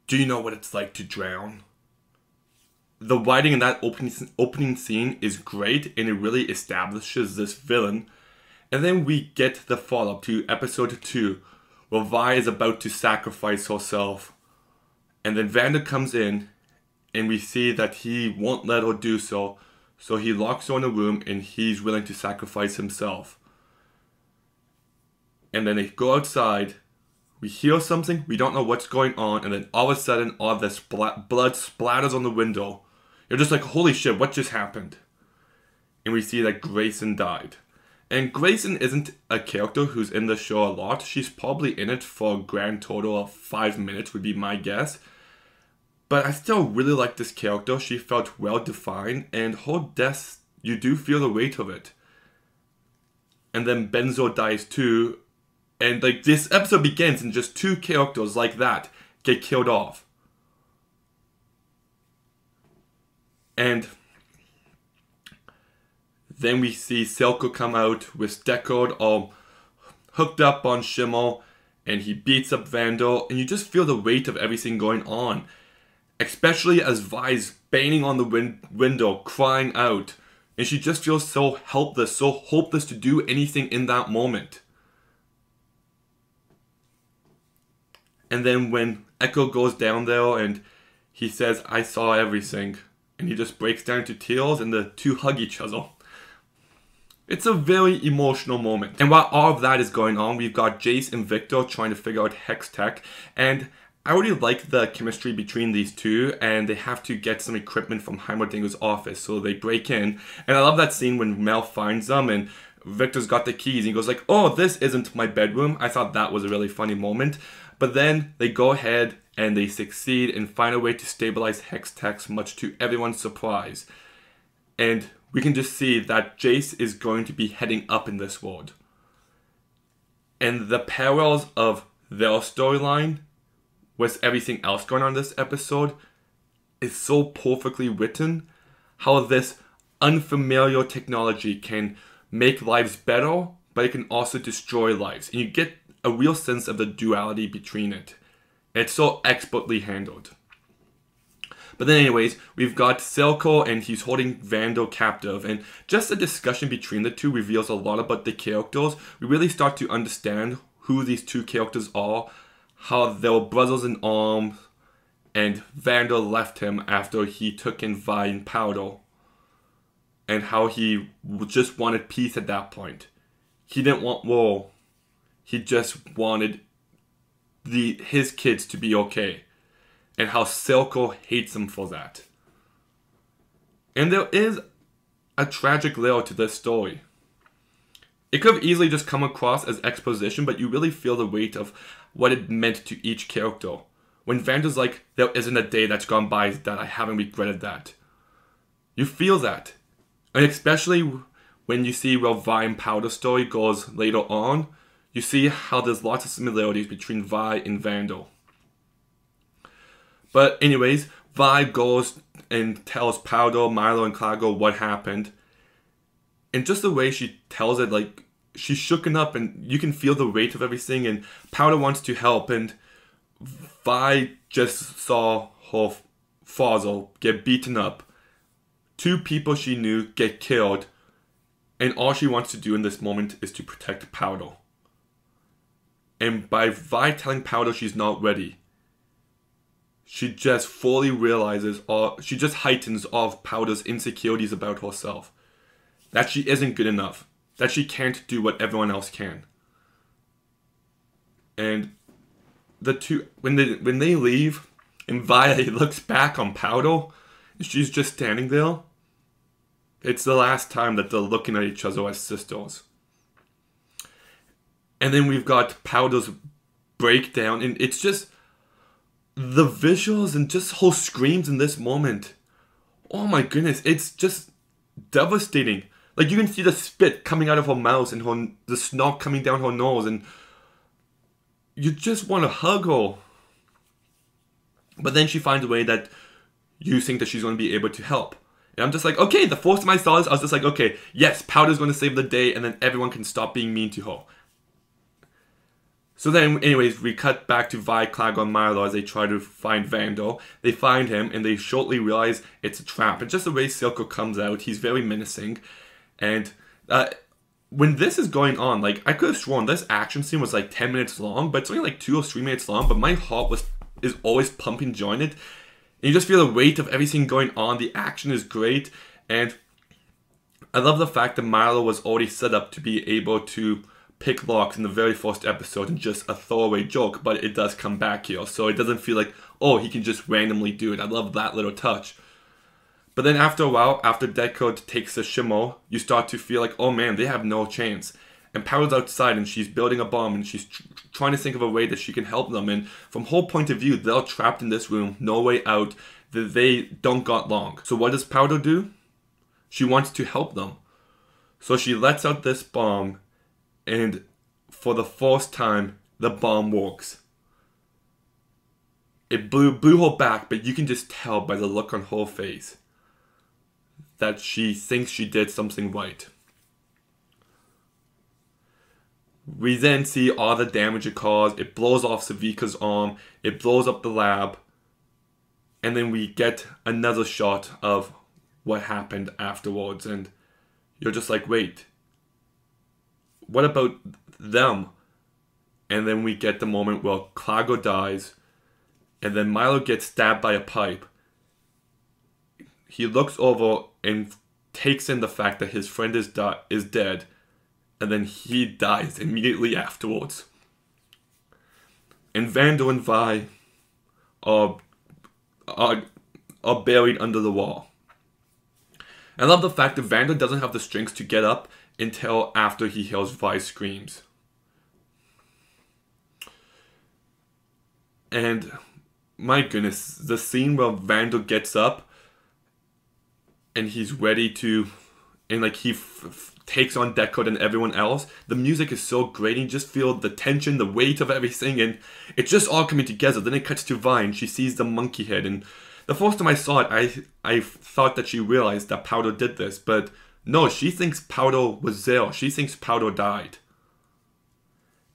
Do you know what it's like to drown? The writing in that opening scene is great, and it really establishes this villain. And then we get the follow-up to episode 2, where Vi is about to sacrifice herself. And then Vanda comes in, and we see that he won't let her do so. So he locks her in a room, and he's willing to sacrifice himself. And then they go outside. We hear something, we don't know what's going on, and then all of a sudden, all this blood splatters on the window. You're just like, holy shit, what just happened? And we see that Grayson died. And Grayson isn't a character who's in the show a lot. She's probably in it for a grand total of 5 minutes, would be my guess. But I still really like this character. She felt well defined, and her death, you do feel the weight of it. And then Benzo dies too. And like this episode begins and just 2 characters like that get killed off. And then we see Silco come out with Deckard all hooked up on Schimmel, and he beats up Vandal, and you just feel the weight of everything going on. Especially as Vi's banging on the window, crying out, and she just feels so helpless, so hopeless to do anything in that moment. And then when Echo goes down there and he says, I saw everything, and he just breaks down into tears, and the 2 hug each other. It's a very emotional moment. And while all of that is going on, we've got Jace and Victor trying to figure out Hex Tech. And I really like the chemistry between these two, and they have to get some equipment from Heimerdinger's office, so they break in. And I love that scene when Mel finds them, and Victor's got the keys, and he goes like, oh, this isn't my bedroom. I thought that was a really funny moment. But then they go ahead and they succeed and find a way to stabilize Hex Tech, much to everyone's surprise. And we can just see that Jace is going to be heading up in this world. And the parallels of their storyline with everything else going on in this episode is so perfectly written. How this unfamiliar technology can make lives better, but it can also destroy lives. And you get a real sense of the duality between it. It's so expertly handled. But then anyways, we've got Silco, and he's holding Vandal captive, and just the discussion between the two reveals a lot about the characters. We really start to understand who these 2 characters are, how they were brothers in arms, and Vandal left him after he took in Vi and Powder, and how he just wanted peace at that point. He didn't want war. He just wanted his kids to be okay. And how Silco hates him for that. And there is a tragic layer to this story. It could have easily just come across as exposition, but you really feel the weight of what it meant to each character. When Vanda's like, there isn't a day that's gone by that I haven't regretted that. You feel that. And especially when you see where Vi and Powder's story goes later on, you see how there's lots of similarities between Vi and Vandal. But anyways, Vi goes and tells Powder, Milo, and Clago what happened. And just the way she tells it, like, she's shooken up, and you can feel the weight of everything, and Powder wants to help, and Vi just saw her father get beaten up. 2 people she knew get killed, and all she wants to do in this moment is to protect Powder. And by Vi telling Powder she's not ready, she just fully realizes, or she just heightens all of Powder's insecurities about herself. That she isn't good enough. That she can't do what everyone else can. And the 2, when they leave, and Vi looks back on Powder, and she's just standing there. It's the last time that they're looking at each other as sisters. And then we've got Powder's breakdown, and it's just the visuals and just whole screams in this moment. Oh my goodness, it's just devastating. Like, you can see the spit coming out of her mouth and the snot coming down her nose, and you just want to hug her. But then she finds a way that you think that she's going to be able to help. And I'm just like, okay, the first time I saw this, I was just like, okay, yes, Powder's going to save the day, and then everyone can stop being mean to her. So then, anyways, we cut back to Vi, Clago, and Milo as they try to find Vandal. They find him, and they shortly realize it's a trap. And just the way Silco comes out, he's very menacing. And when this is going on, like, I could have sworn this action scene was like 10 minutes long, but it's only like 2 or 3 minutes long, but my heart is always pumping during it. And you just feel the weight of everything going on. The action is great, and I love the fact that Milo was already set up to be able to pick locks in the very first episode and just a throwaway joke, but it does come back here, so it doesn't feel like, oh, he can just randomly do it. I love that little touch. But then after a while, after Deckard takes the shimmer, you start to feel like, oh man, they have no chance. And Powder's outside and she's building a bomb and she's trying to think of a way that she can help them. And from her point of view, they're trapped in this room, no way out, that they don't got long. So what does Powder do? She wants to help them. So she lets out this bomb, and for the first time, the bomb works. It blew her back, but you can just tell by the look on her face that she thinks she did something right. We then see all the damage it caused. It blows off Savika's arm. It blows up the lab. And then we get another shot of what happened afterwards. And you're just like, wait, what about them? And then we get the moment where Clago dies. And then Milo gets stabbed by a pipe. He looks over and takes in the fact that his friend is dead. And then he dies immediately afterwards. And Vandal and Vi are buried under the wall. I love the fact that Vandal doesn't have the strength to get up until after he hears Vi's screams. And my goodness, the scene where Vandal gets up and he's ready to, and like he takes on Deckard and everyone else. The music is so great. You just feel the tension, the weight of everything, and it's just all coming together. Then it cuts to Vi, and she sees the monkey head. And the first time I saw it, I thought that she realized that Powder did this, but no, she thinks Powder was there. She thinks Powder died.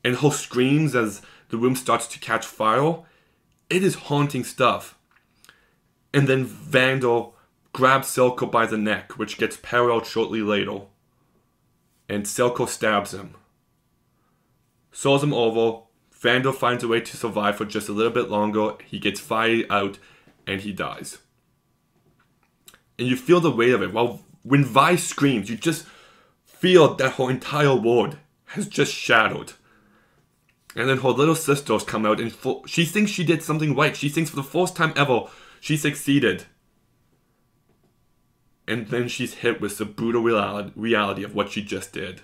And her screams as the room starts to catch fire, it is haunting stuff. And then Vandal grabs Silco by the neck, which gets paralleled shortly later. And Silco stabs him. Saws him over. Vandal finds a way to survive for just a little bit longer. He gets fired out, and he dies. And you feel the weight of it. Well, when Vi screams, you just feel that her entire world has just shattered. And then her little sisters come out, and she thinks she did something right. She thinks for the first time ever, she succeeded. And then she's hit with the brutal reality of what she just did.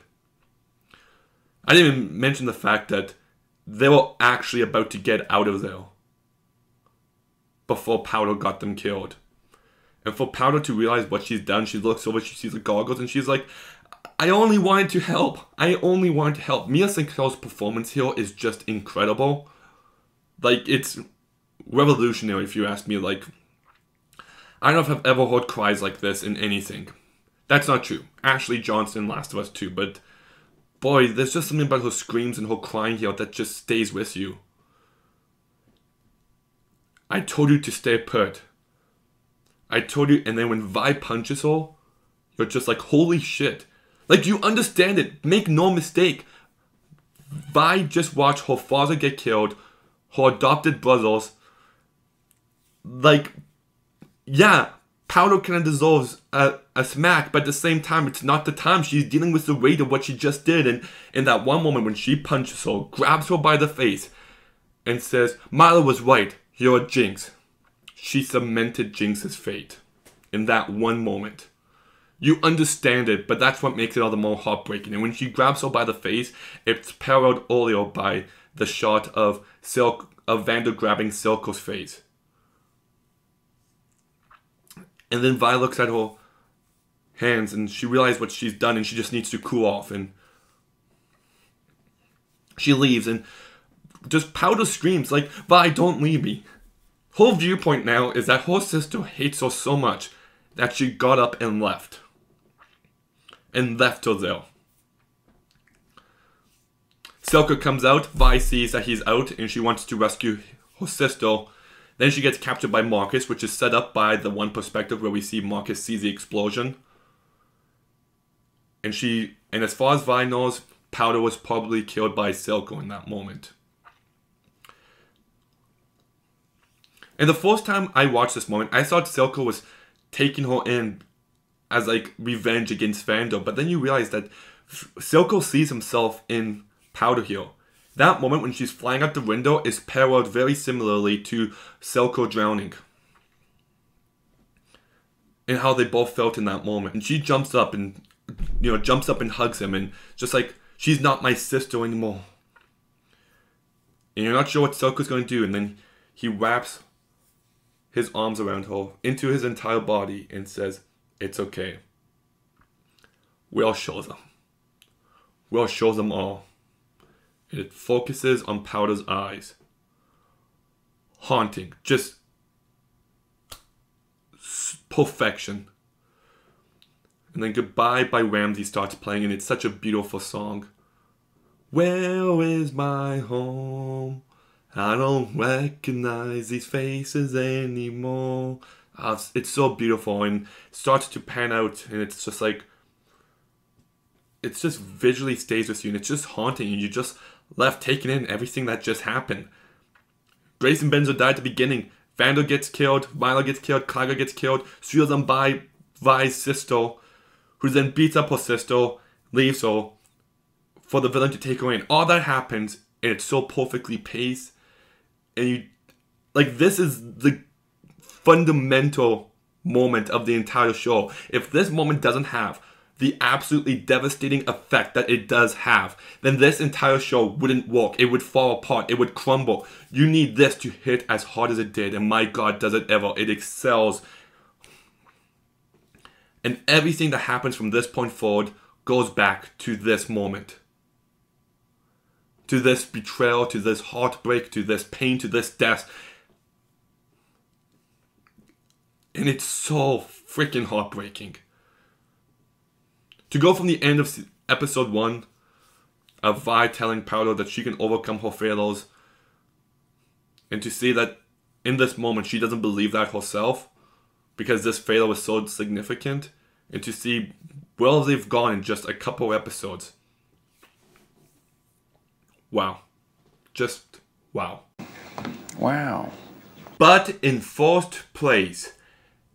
I didn't even mention the fact that they were actually about to get out of there before Powder got them killed. And for Powder to realize what she's done, she looks over, she sees the goggles, and she's like, I only wanted to help. I only wanted to help. Mia Sinclair's performance here is just incredible. Like, it's revolutionary if you ask me. Like, I don't know if I've ever heard cries like this in anything. That's not true. Ashley Johnson, Last of Us 2, but boy, there's just something about her screams and her crying here that just stays with you. I told you to stay put. I told you, and then when Vi punches her, you're just like, holy shit. Like, you understand it. Make no mistake. Vi just watched her father get killed, her adopted brothers. Like, yeah, Powder kind of deserves a smack, but at the same time, it's not the time. She's dealing with the weight of what she just did, and in that one moment when she punches her, grabs her by the face, and says, Milo was right, you're a Jinx. She cemented Jinx's fate in that one moment. You understand it, but that's what makes it all the more heartbreaking. And when she grabs her by the face, it's paralleled earlier by the shot of Vandal grabbing Silco's face. And then Vi looks at her hands and she realizes what she's done and she just needs to cool off. And she leaves and just Powder screams like, Vi, don't leave me. Her viewpoint now is that her sister hates her so much that she got up and left. And left her there. Silco comes out, Vi sees that he's out, and she wants to rescue her sister. Then she gets captured by Marcus, which is set up by the one perspective where we see Marcus sees the explosion. And as far as Vi knows, Powder was probably killed by Silco in that moment. And the first time I watched this moment, I thought Silco was taking her in as like revenge against Vandal. But then you realize that Silco sees himself in Powder here. That moment when she's flying out the window is paralleled very similarly to Silco drowning. And how they both felt in that moment. And she jumps up and hugs him, and just like, she's not my sister anymore. And you're not sure what Silco's going to do, and then he wraps his arms around her into his entire body and says, "It's okay. We'll show them. We'll show them all." And it focuses on Powder's eyes. Haunting. Just perfection. And then Goodbye by Ramsey starts playing, and it's such a beautiful song. Where is my home? I don't recognize these faces anymore. It's so beautiful, and it starts to pan out, and it's just like, it just visually stays with you, and it's just haunting, and you're just left taking in everything that just happened. Grace and Benzo die at the beginning. Vandal gets killed, Milo gets killed, Clagger gets killed, 3 of them by Vi's sister, who then beats up her sister, leaves her for the villain to take her in. All that happens, and it's so perfectly paced. And you, like, this is the fundamental moment of the entire show. If this moment doesn't have the absolutely devastating effect that it does have, then this entire show wouldn't work. It would fall apart. It would crumble. You need this to hit as hard as it did, and my God, does it ever. It excels. And everything that happens from this point forward goes back to this moment. To this betrayal, to this heartbreak, to this pain, to this death. And it's so freaking heartbreaking. To go from the end of episode 1 of Vi telling Powder that she can overcome her failures, and to see that in this moment she doesn't believe that herself because this failure was so significant, and to see where they've gone in just a couple episodes. Wow. Just wow. Wow. But in first place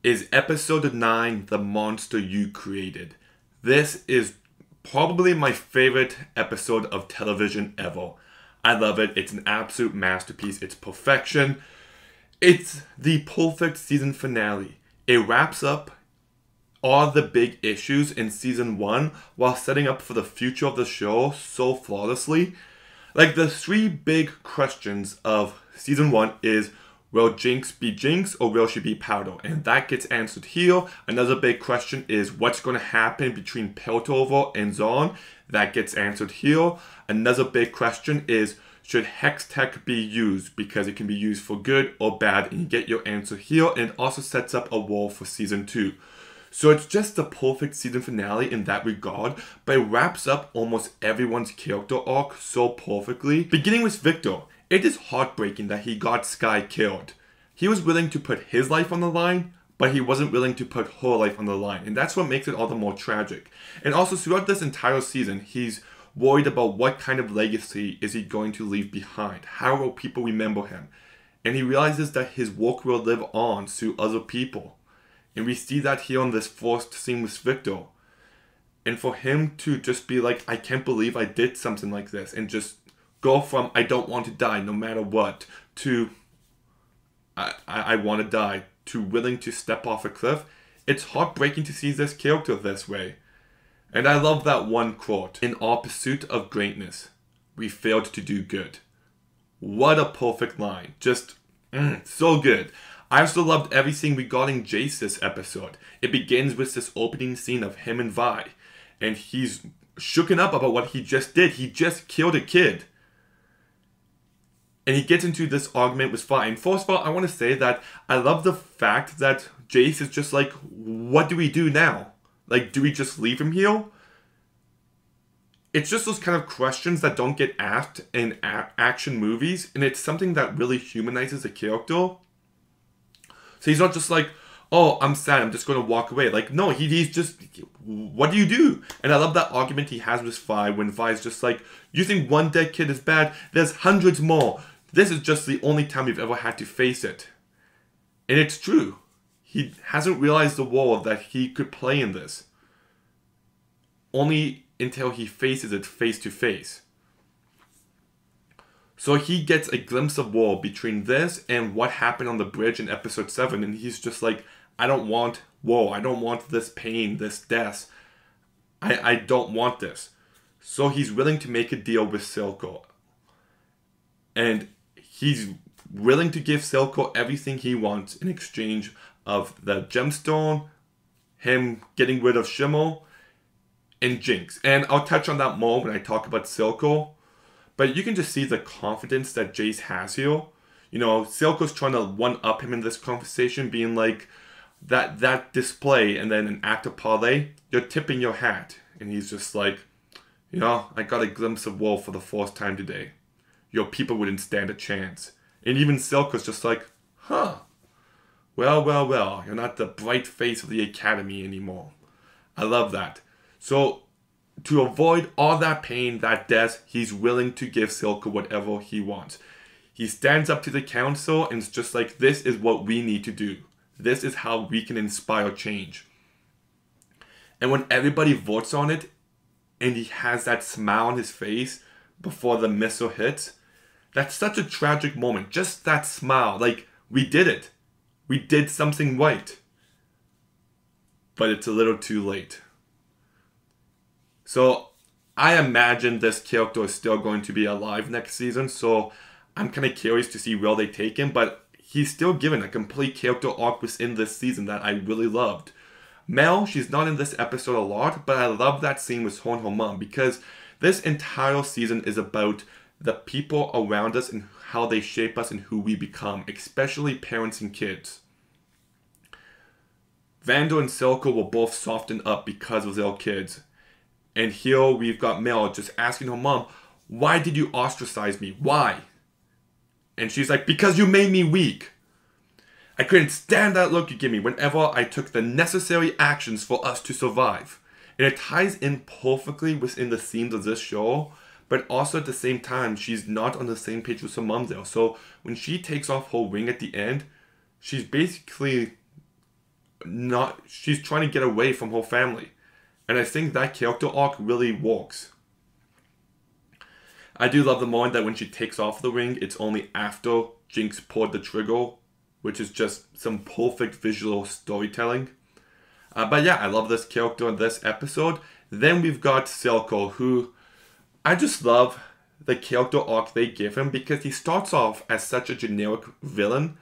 is episode 9, The Monster You Created. This is probably my favorite episode of television ever. I love it. It's an absolute masterpiece. It's perfection. It's the perfect season finale. It wraps up all the big issues in season 1 while setting up for the future of the show so flawlessly. Like, the 3 big questions of season 1 is, will Jinx be Jinx or will she be Powder? And that gets answered here. Another big question is, what's going to happen between Piltover and Zorn? That gets answered here. Another big question is, should Hex Tech be used? Because it can be used for good or bad. And you get your answer here. And it also sets up a wall for season 2. So it's just the perfect season finale in that regard, but it wraps up almost everyone's character arc so perfectly. Beginning with Victor, it is heartbreaking that he got Skye killed. He was willing to put his life on the line, but he wasn't willing to put her life on the line, and that's what makes it all the more tragic. And also throughout this entire season, he's worried about what kind of legacy is he going to leave behind. How will people remember him? And he realizes that his work will live on through other people. And we see that here on this first scene with Victor. And for him to just be like, I can't believe I did something like this. And just go from, I don't want to die no matter what, to, I want to die, to willing to step off a cliff. It's heartbreaking to see this character this way. And I love that one quote. In our pursuit of greatness, we failed to do good. What a perfect line. Just, so good. I also loved everything regarding Jace this episode. It begins with this opening scene of him and Vi. And he's shooken up about what he just did. He just killed a kid. And he gets into this argument with Vi. And first of all, I want to say that I love the fact that Jace is just like, what do we do now? Like, do we just leave him here? It's just those kind of questions that don't get asked in action movies. And it's something that really humanizes a character. So he's not just like, oh, I'm sad, I'm just going to walk away. Like, no, he's just, what do you do? And I love that argument he has with Vi when Vi's just like, you think one dead kid is bad? There's hundreds more. This is just the only time you've ever had to face it. And it's true. He hasn't realized the role that he could play in this. Only until he faces it face to face. So he gets a glimpse of war between this and what happened on the bridge in episode 7. And he's just like, I don't want war. I don't want this pain, this death. I don't want this. So he's willing to make a deal with Silco. And he's willing to give Silco everything he wants in exchange of the gemstone, him getting rid of Shimmer, and Jinx. And I'll touch on that more when I talk about Silco. But you can just see the confidence that Jace has here. You know, Silco's trying to one-up him in this conversation, being like, that display and then an act of parlay, you're tipping your hat. And he's just like, you know, I got a glimpse of war for the first time today. Your people wouldn't stand a chance. And even Silco's just like, huh. Well, you're not the bright face of the academy anymore. I love that. So, to avoid all that pain, that death, he's willing to give Silco whatever he wants. He stands up to the council and it's just like, this is what we need to do. This is how we can inspire change. And when everybody votes on it, and he has that smile on his face before the missile hits, that's such a tragic moment. Just that smile, like, we did it. We did something right. But it's a little too late. So, I imagine this character is still going to be alive next season, so I'm kind of curious to see where they take him, but he's still given a complete character arc within this season that I really loved. Mel, she's not in this episode a lot, but I love that scene with her and her mom, because this entire season is about the people around us and how they shape us and who we become, especially parents and kids. Vander and Silco will both soften up because of their kids. And here we've got Mel just asking her mom, why did you ostracize me? Why? And she's like, because you made me weak. I couldn't stand that look you give me whenever I took the necessary actions for us to survive. And it ties in perfectly within the themes of this show, but also at the same time, she's not on the same page with her mom there. So when she takes off her ring at the end, she's basically she's trying to get away from her family. And I think that character arc really works. I do love the moment that when she takes off the ring, it's only after Jinx pulled the trigger, which is just some perfect visual storytelling. But yeah, I love this character in this episode. Then we've got Silco, who I just love the character arc they give him, because he starts off as such a generic villain.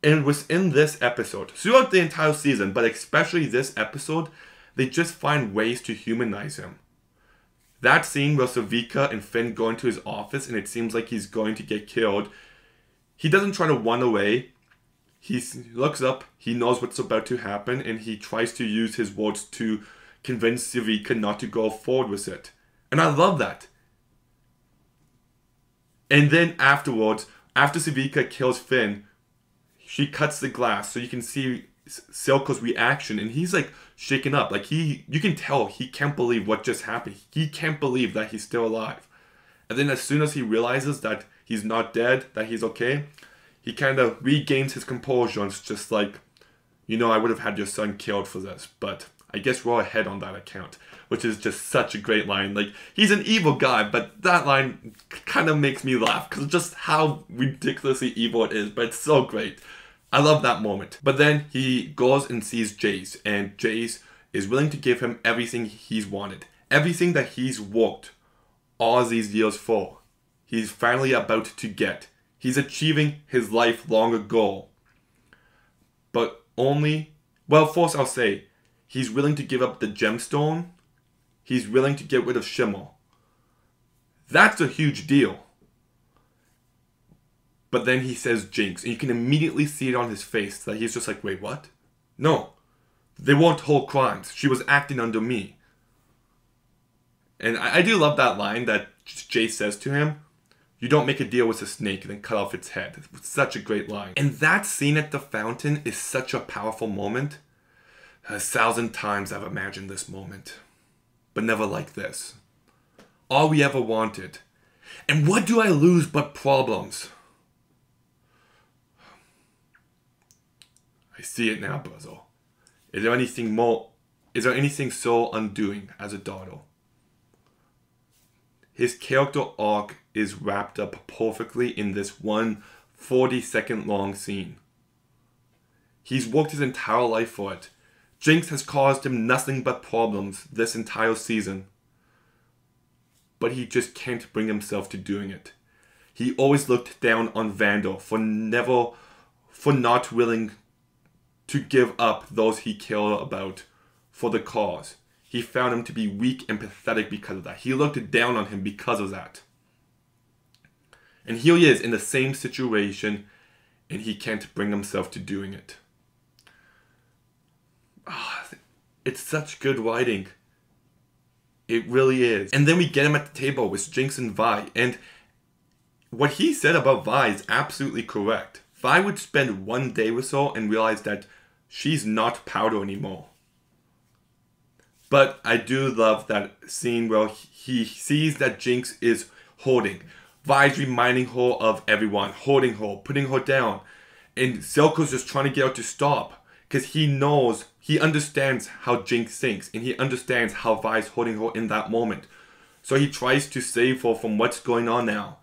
And within this episode, throughout the entire season, but especially this episode, they just find ways to humanize him. That scene where Savika and Finn go into his office and it seems like he's going to get killed, he doesn't try to run away. He looks up, he knows what's about to happen, and he tries to use his words to convince Savika not to go forward with it. And I love that. And then afterwards, after Savika kills Finn, she cuts the glass so you can see Silco's reaction, and he's like shaken up. Like you can tell he can't believe what just happened. He can't believe that he's still alive. And then as soon as he realizes that he's not dead, that he's okay, he kind of regains his composure and it's just like, you know, I would have had your son killed for this, but I guess we're ahead on that account, which is just such a great line. Like, he's an evil guy, but that line kind of makes me laugh because just how ridiculously evil it is, but it's so great. I love that moment. But then he goes and sees Jace, and Jace is willing to give him everything he's wanted. Everything that he's worked all these years for. He's finally about to get. He's achieving his lifelong goal. But only, well, first I'll say, he's willing to give up the gemstone. He's willing to get rid of Shimmer. That's a huge deal. But then he says Jinx, and you can immediately see it on his face that he's just like, wait, what? No, they weren't whole crimes. She was acting under me. And I do love that line that Jay says to him. You don't make a deal with a snake and then cut off its head. It's such a great line. And that scene at the fountain is such a powerful moment. 1,000 times I've imagined this moment, but never like this. All we ever wanted. And what do I lose but problems? I see it now, Buzzle. Is there anything so undoing as a daughter? His character arc is wrapped up perfectly in this one 40-second long scene. He's worked his entire life for it. Jinx has caused him nothing but problems this entire season. But he just can't bring himself to doing it. He always looked down on Vandal for not willing to give up those he cared about for the cause. He found him to be weak and pathetic because of that. He looked down on him because of that. And here he is in the same situation, and he can't bring himself to doing it. It's such good writing. It really is. And then we get him at the table with Jinx and Vi. And what he said about Vi is absolutely correct. Vi would spend one day with her and realize that she's not Powder anymore. But I do love that scene where he sees that Jinx is holding. Vi's reminding her of everyone, holding her, putting her down. And Silco's just trying to get her to stop. Because he understands how Jinx thinks. And he understands how Vi's holding her in that moment. So he tries to save her from what's going on now.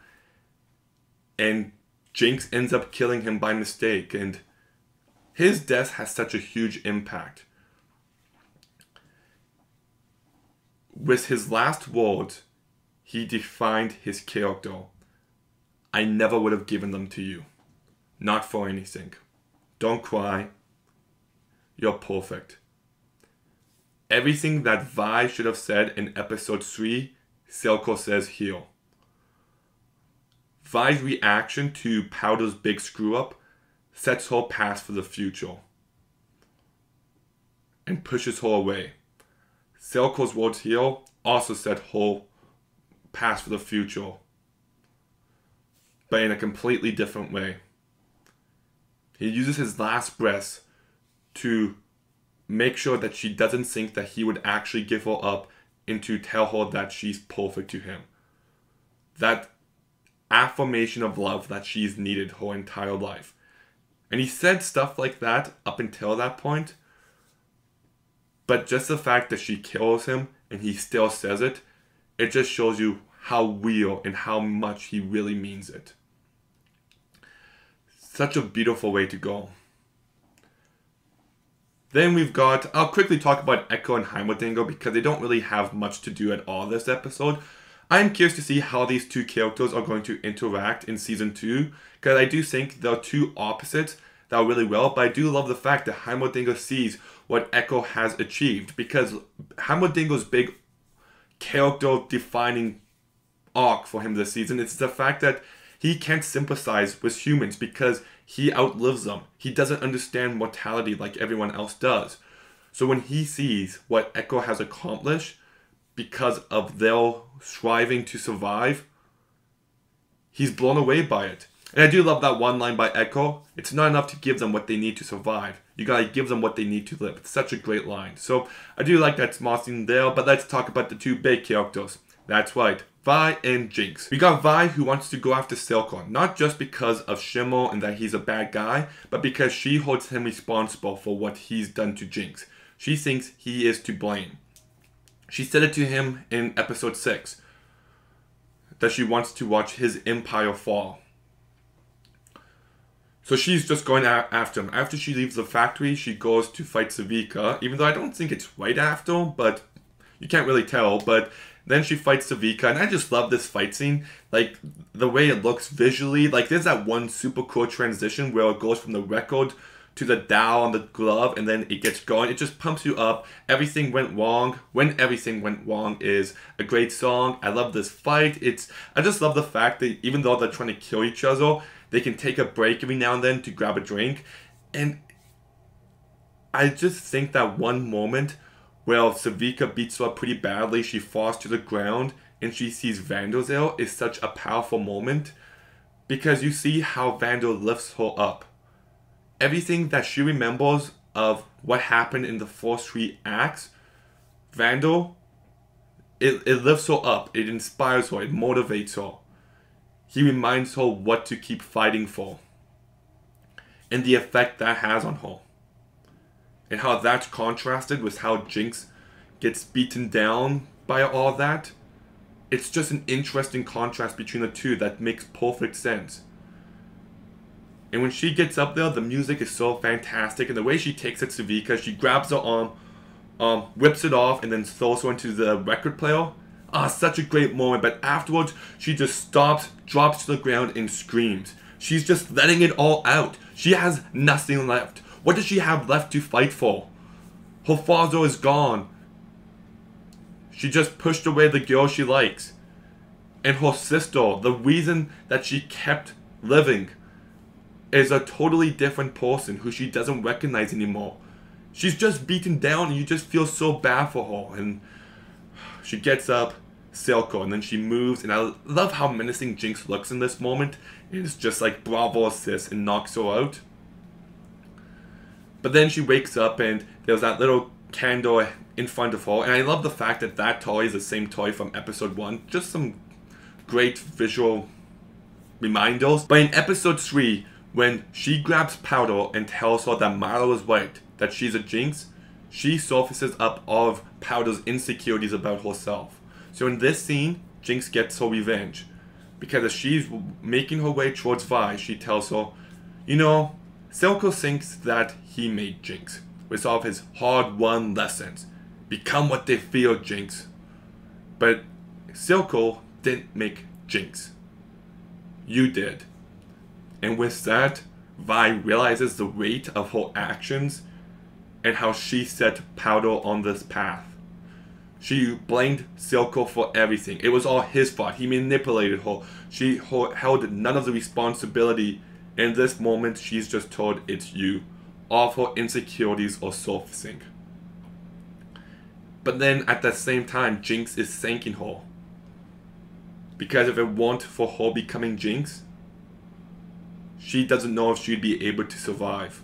And Jinx ends up killing him by mistake. And his death has such a huge impact. With his last words, he defined his character. I never would have given them to you. Not for anything. Don't cry. You're perfect. Everything that Vi should have said in episode 3, Silco says here. Vi's reaction to Powder's big screw-up sets her path for the future. And pushes her away. Silco's words here also set her path for the future. But in a completely different way. He uses his last breath to make sure that she doesn't think that he would actually give her up and to tell her that she's perfect to him. That affirmation of love that she's needed her entire life. And he said stuff like that up until that point. But just the fact that she kills him and he still says it, it just shows you how real and how much he really means it. Such a beautiful way to go. Then I'll quickly talk about Echo and Heimerdinger because they don't really have much to do at all this episode. I'm curious to see how these two characters are going to interact in Season 2, because I do think they're two opposites that are really well, but I do love the fact that Heimerdinger sees what Echo has achieved, because Heimerdinger's big character-defining arc for him this season is the fact that he can't sympathize with humans because he outlives them. He doesn't understand mortality like everyone else does. So when he sees what Echo has accomplished because of their striving to survive, he's blown away by it. And I do love that one line by Echo. It's not enough to give them what they need to survive. You gotta give them what they need to live. It's such a great line. So I do like that small scene there, but let's talk about the two big characters. That's right, Vi and Jinx. We got Vi who wants to go after Silco, not just because of Shimmer and that he's a bad guy, but because she holds him responsible for what he's done to Jinx. She thinks he is to blame. She said it to him in episode 6, that she wants to watch his empire fall. So she's just going after him. After she leaves the factory, she goes to fight Savika, even though I don't think it's right after, but you can't really tell. But then she fights Savika, and I just love this fight scene. Like, the way it looks visually. Like, there's that one super cool transition where it goes from the record to the dial on the glove, and then it gets going. It just pumps you up. Everything Went Wrong. When Everything Went Wrong is a great song. I love this fight. I just love the fact that even though they're trying to kill each other, They can take a break every now and then to grab a drink. And I just think that one moment where Savika beats her up pretty badly, she falls to the ground and she sees Vando's ill is such a powerful moment. Because you see how Vando lifts her up. Everything that she remembers of what happened in the first 3 acts, Vando, it lifts her up, it inspires her, it motivates her. He reminds her what to keep fighting for. And the effect that has on her. And how that's contrasted with how Jinx gets beaten down by all that. It's just an interesting contrast between the two that makes perfect sense. And when she gets up there, the music is so fantastic. And the way she takes it to Vika, she grabs her arm, whips it off, and then throws her into the record player. Such a great moment. But afterwards, she just stops, drops to the ground, and screams. She's just letting it all out. She has nothing left. What does she have left to fight for? Her father is gone. She just pushed away the girl she likes. And her sister, the reason that she kept living, is a totally different person who she doesn't recognize anymore. She's just beaten down and you just feel so bad for her. And she gets up, Silco, and then she moves. And I love how menacing Jinx looks in this moment. It's just like bravo assist and knocks her out. But then she wakes up and there's that little candle in front of her. And I love the fact that that toy is the same toy from episode 1. Just some great visual reminders. But in episode 3, when she grabs Powder and tells her that Milo is right, that she's a Jinx, she surfaces up all of Powder's insecurities about herself. So in this scene, Jinx gets her revenge. Because as she's making her way towards Vi, she tells her, you know, Silco thinks that he made Jinx with all of his hard-won lessons. Become what they fear, Jinx. But Silco didn't make Jinx. You did. And with that, Vi realizes the weight of her actions and how she set Powder on this path. She blamed Silco for everything. It was all his fault. He manipulated her. She held none of the responsibility. In this moment, she's just told, it's you. All of her insecurities are surfacing. But then, at the same time, Jinx is thanking her. Because if it weren't for her becoming Jinx, she doesn't know if she'd be able to survive.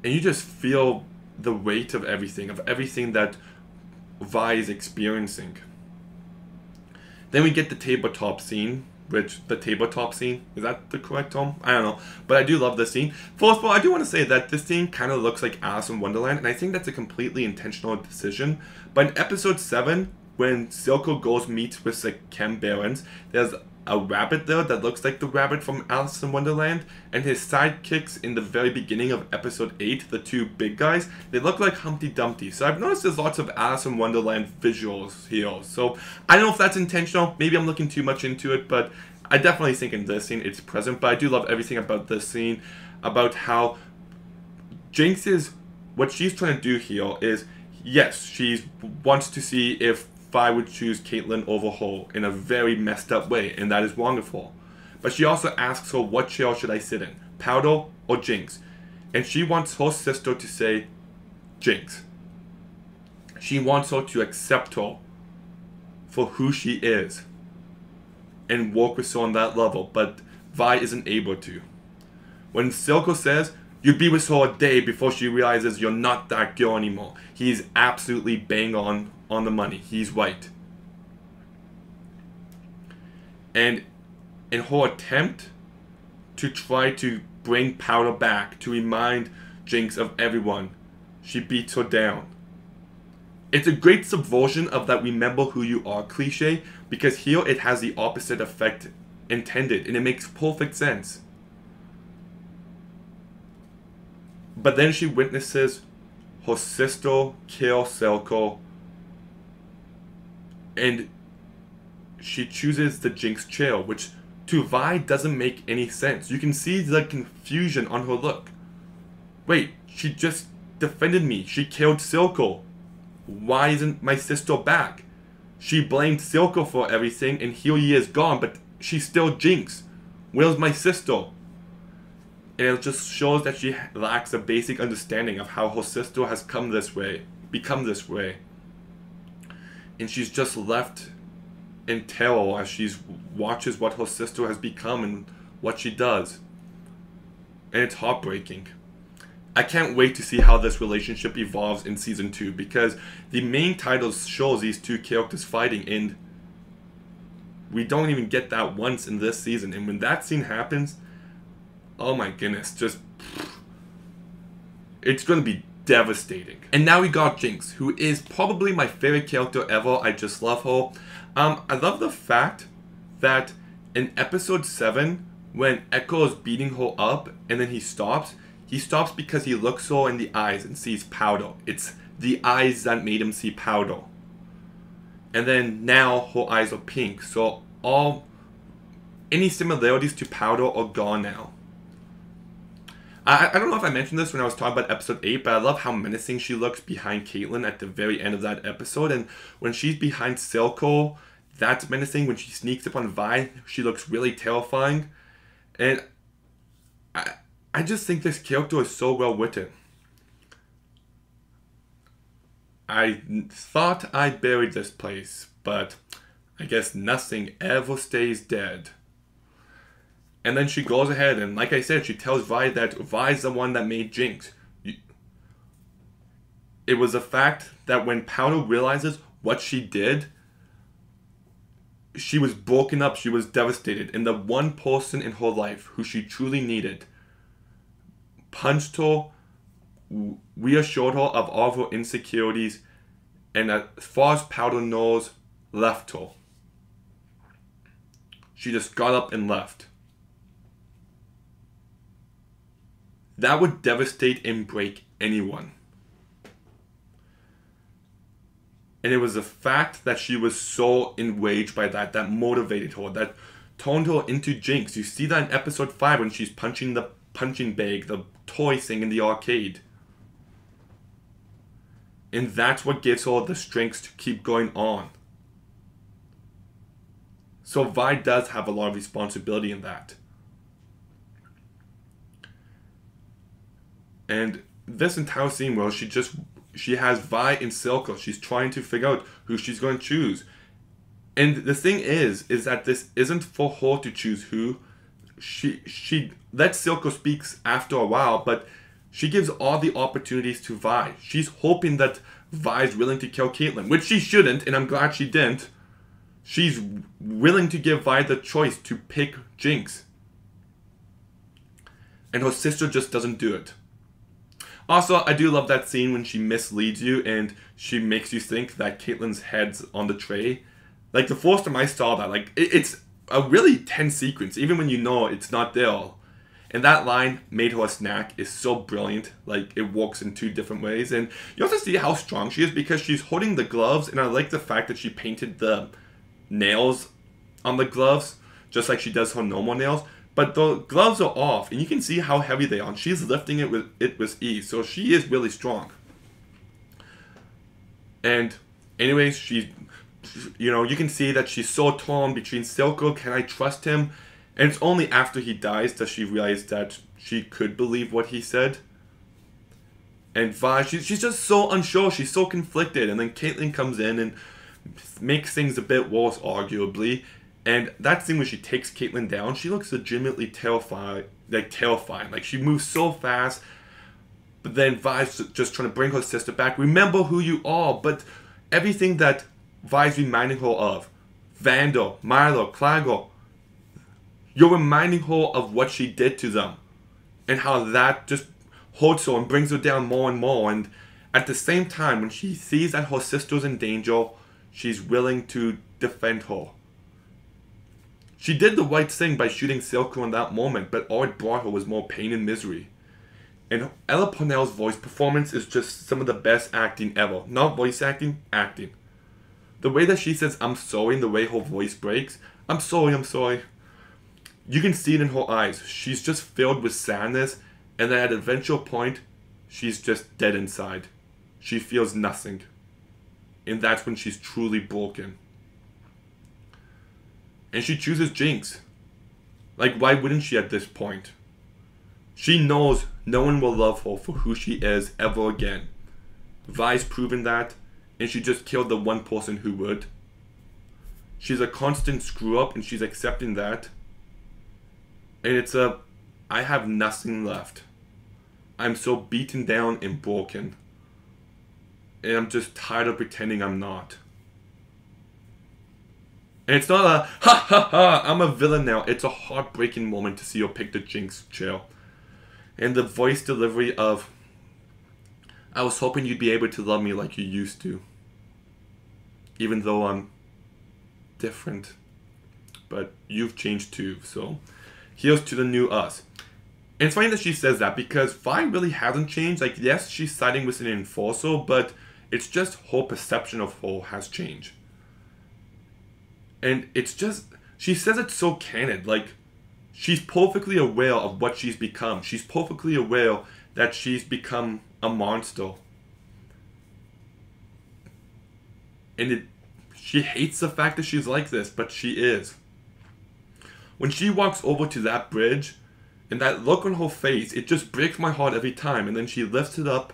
And you just feel the weight of everything that Vi is experiencing. Then we get the tabletop scene, is that the correct term? I don't know, but I do love this scene. First of all, I do want to say that this scene kind of looks like Alice in Wonderland, and I think that's a completely intentional decision. But in episode 7, when Silco goes meets with the Chem Barons, there's a rabbit there that looks like the rabbit from Alice in Wonderland, and his sidekicks in the very beginning of episode 8, the 2 big guys, they look like Humpty Dumpty. So I've noticed there's lots of Alice in Wonderland visuals here. So I don't know if that's intentional, maybe I'm looking too much into it, but I definitely think in this scene it's present. But I do love everything about this scene, about how Jinx is, what she's trying to do here is, yes, she wants to see if Vi would choose Caitlyn over her in a very messed up way, and that is wonderful. But she also asks her, what chair should I sit in, Powder or Jinx? And she wants her sister to say Jinx. She wants her to accept her for who she is and work with her on that level, but Vi isn't able to. When Silco says, you'd be with her a day before she realizes you're not that girl anymore, he's absolutely bang on the money. He's right. And in her attempt to try to bring Powder back, to remind Jinx of everyone, she beats her down. It's a great subversion of that remember who you are cliche, because here it has the opposite effect intended, and it makes perfect sense. But then she witnesses her sister kill Silco, and she chooses the Jinx chair, which to Vi doesn't make any sense. You can see the confusion on her look. Wait, she just defended me. She killed Silco. Why isn't my sister back? She blamed Silco for everything, and here he is gone, but she's still Jinx. Where's my sister? And it just shows that she lacks a basic understanding of how her sister has become this way. And she's just left in terror as she watches what her sister has become and what she does. And it's heartbreaking. I can't wait to see how this relationship evolves in Season 2, because the main title shows these two characters fighting, and we don't even get that once in this season. And when that scene happens, oh my goodness, it's going to be devastating. And now we got Jinx, who is probably my favorite character ever. I just love her. I love the fact that in episode 7, when Echo is beating her up and then he stops because he looks her in the eyes and sees powder. It's the eyes that made him see powder. And then now her eyes are pink, so any similarities to powder are gone now. I don't know if I mentioned this when I was talking about episode 8, but I love how menacing she looks behind Caitlyn at the very end of that episode. And when she's behind Silco, that's menacing. When she sneaks up on Vi, she looks really terrifying. And I just think this character is so well written. I thought I buried this place, but I guess nothing ever stays dead. And then she goes ahead and, like I said, she tells Vi that Vi's the one that made Jinx. It was a fact that when Powder realizes what she did, she was broken up, she was devastated. And the one person in her life who she truly needed punched her, reassured her of all of her insecurities, and as far as Powder knows, left her. She just got up and left. That would devastate and break anyone. And it was the fact that she was so enraged by that motivated her, that turned her into Jinx. You see that in episode 5 when she's punching the punching bag, the toy thing in the arcade. And that's what gives her the strength to keep going on. So Vi does have a lot of responsibility in that. And this entire scene where she has Vi and Silco. She's trying to figure out who she's going to choose. And the thing is that this isn't for her to choose who. She lets Silco speak after a while, but she gives all the opportunities to Vi. She's hoping that Vi's willing to kill Caitlyn, which she shouldn't, and I'm glad she didn't. She's willing to give Vi the choice to pick Jinx. And her sister just doesn't do it. Also, I do love that scene when she misleads you and she makes you think that Caitlyn's head's on the tray. Like, the first time I saw that, like, it's a really tense sequence, even when you know it's not there. And that line, "made her a snack," is so brilliant. Like, it works in two different ways. And you also see how strong she is because she's holding the gloves, and I like the fact that she painted the nails on the gloves, just like she does her normal nails. But the gloves are off, and you can see how heavy they are. And she's lifting it with ease, so she is really strong. And anyways, you can see that she's so torn between Silco. Can I trust him? And it's only after he dies that she realized that she could believe what he said. And Vi, she's just so unsure. She's so conflicted. And then Caitlyn comes in and makes things a bit worse, arguably. And that scene when she takes Caitlyn down, she looks legitimately terrifying. Like, she moves so fast. But then Vi's just trying to bring her sister back. Remember who you are. But everything that Vi's reminding her of, Vander, Milo, Clago, you're reminding her of what she did to them. And how that just hurts her and brings her down more and more. And at the same time, when she sees that her sister's in danger, she's willing to defend her. She did the right thing by shooting Silco in that moment, but all it brought her was more pain and misery. And Ella Purnell's voice performance is just some of the best acting ever. Not voice acting, acting. The way that she says, "I'm sorry," and the way her voice breaks, I'm sorry. You can see it in her eyes. She's just filled with sadness, and then at an eventual point, she's just dead inside. She feels nothing. And that's when she's truly broken. And she chooses Jinx. Like, why wouldn't she at this point? She knows no one will love her for who she is ever again. Vi's proven that, and she just killed the one person who would. She's a constant screw up, and she's accepting that. And it's I have nothing left. I'm so beaten down and broken. And I'm just tired of pretending I'm not. And it's not a, ha ha ha, I'm a villain now. It's a heartbreaking moment to see her pick the Jinx trail. And the voice delivery of, I was hoping you'd be able to love me like you used to. Even though I'm different. But you've changed too, so here's to the new us. And it's funny that she says that because Vi really hasn't changed. Like, yes, she's siding with an enforcer, but it's just her perception of her has changed. And it's just, she says it so candid. Like, she's perfectly aware of what she's become. She's perfectly aware that she's become a monster. And she hates the fact that she's like this, but she is. When she walks over to that bridge, and that look on her face, it just breaks my heart every time. And then she lifts it up,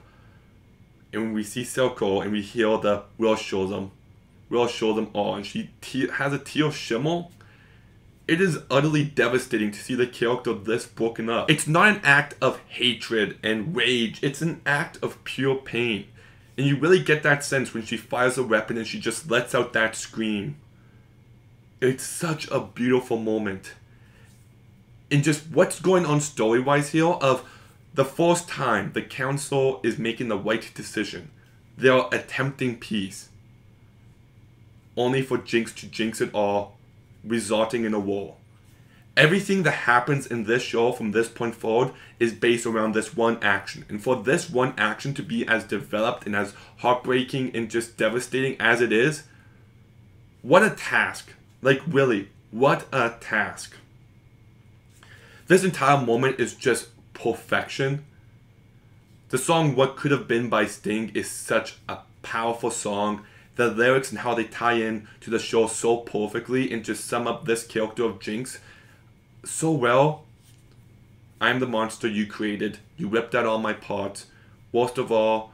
and we see Silco, and we hear the "We'll show them all," and she has a tear shimmer. It is utterly devastating to see the character this broken up. It's not an act of hatred and rage, it's an act of pure pain. And you really get that sense when she fires a weapon and she just lets out that scream. It's such a beautiful moment. And just what's going on story-wise here of the first time the council is making the right decision. They're attempting peace. Only for Jinx to jinx it all, resulting in a war. Everything that happens in this show from this point forward is based around this one action. And for this one action to be as developed and as heartbreaking and just devastating as it is, what a task. Like, really, what a task. This entire moment is just perfection. The song What Could Have Been by Sting is such a powerful song. The lyrics and how they tie in to the show so perfectly and just sum up this character of Jinx so well. I'm the monster you created. You ripped out all my parts. Worst of all,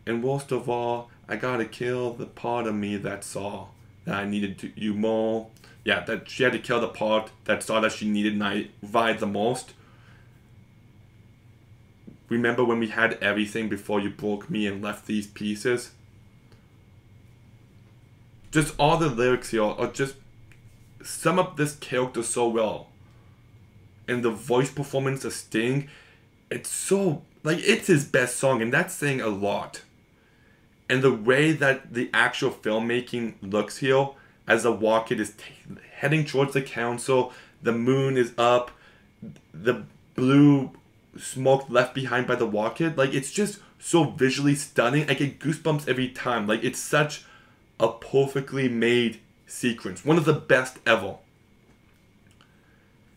I gotta kill the part of me that saw that I needed you more. Yeah, that she had to kill the part that saw that she needed Vi the most. Remember when we had everything before you broke me and left these pieces? Just all the lyrics here are just sum up this character so well. And the voice performance of Sting, it's so, like, it's his best song, and that's saying a lot. And the way that the actual filmmaking looks here, as the rocket is heading towards the council, the moon is up, the blue smoke left behind by the rocket, like, it's just so visually stunning. I get goosebumps every time. Like, it's such a perfectly made sequence. One of the best ever.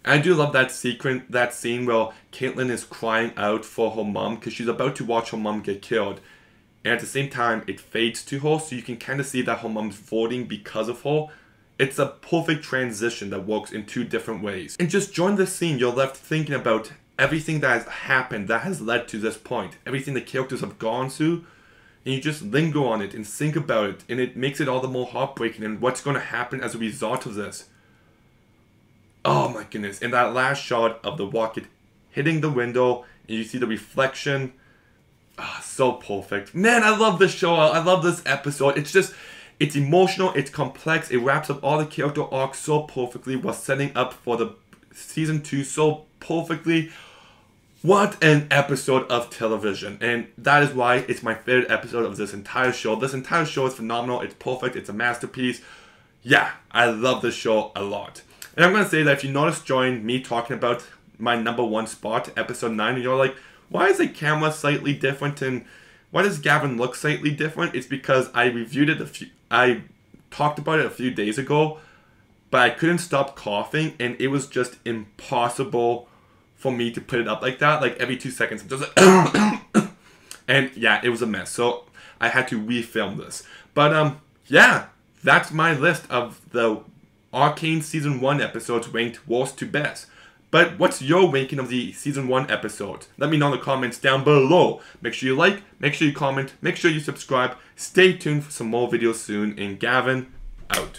And I do love that sequence, that scene where Caitlyn is crying out for her mom because she's about to watch her mom get killed. And at the same time, it fades to her, so you can kind of see that her mom's voting because of her. It's a perfect transition that works in two different ways. And just during this scene, you're left thinking about everything that has happened, that has led to this point. Everything the characters have gone through. And you just linger on it and think about it. And it makes it all the more heartbreaking. And what's going to happen as a result of this. Oh my goodness. And that last shot of the rocket hitting the window. And you see the reflection. Ah, so perfect. Man, I love this show. I love this episode. It's just, it's emotional. It's complex. It wraps up all the character arcs so perfectly while setting up for the season 2 so perfectly. What an episode of television. And that is why it's my favorite episode of this entire show. This entire show is phenomenal. It's perfect. It's a masterpiece. Yeah, I love this show a lot. And I'm going to say that if you notice during me talking about my number 1 spot, episode 9, and you're like, why is the camera slightly different and why does Gavin look slightly different? It's because I reviewed it I talked about it a few days ago, but I couldn't stop coughing and it was just impossible for me to put it up like that. Like every 2 seconds, I'm just like, and yeah, it was a mess. So I had to refilm this. But yeah, that's my list of the Arcane Season 1 episodes ranked worst to best. But what's your ranking of the Season 1 episodes? Let me know in the comments down below. Make sure you like, make sure you comment, make sure you subscribe. Stay tuned for some more videos soon. And Gavin, out.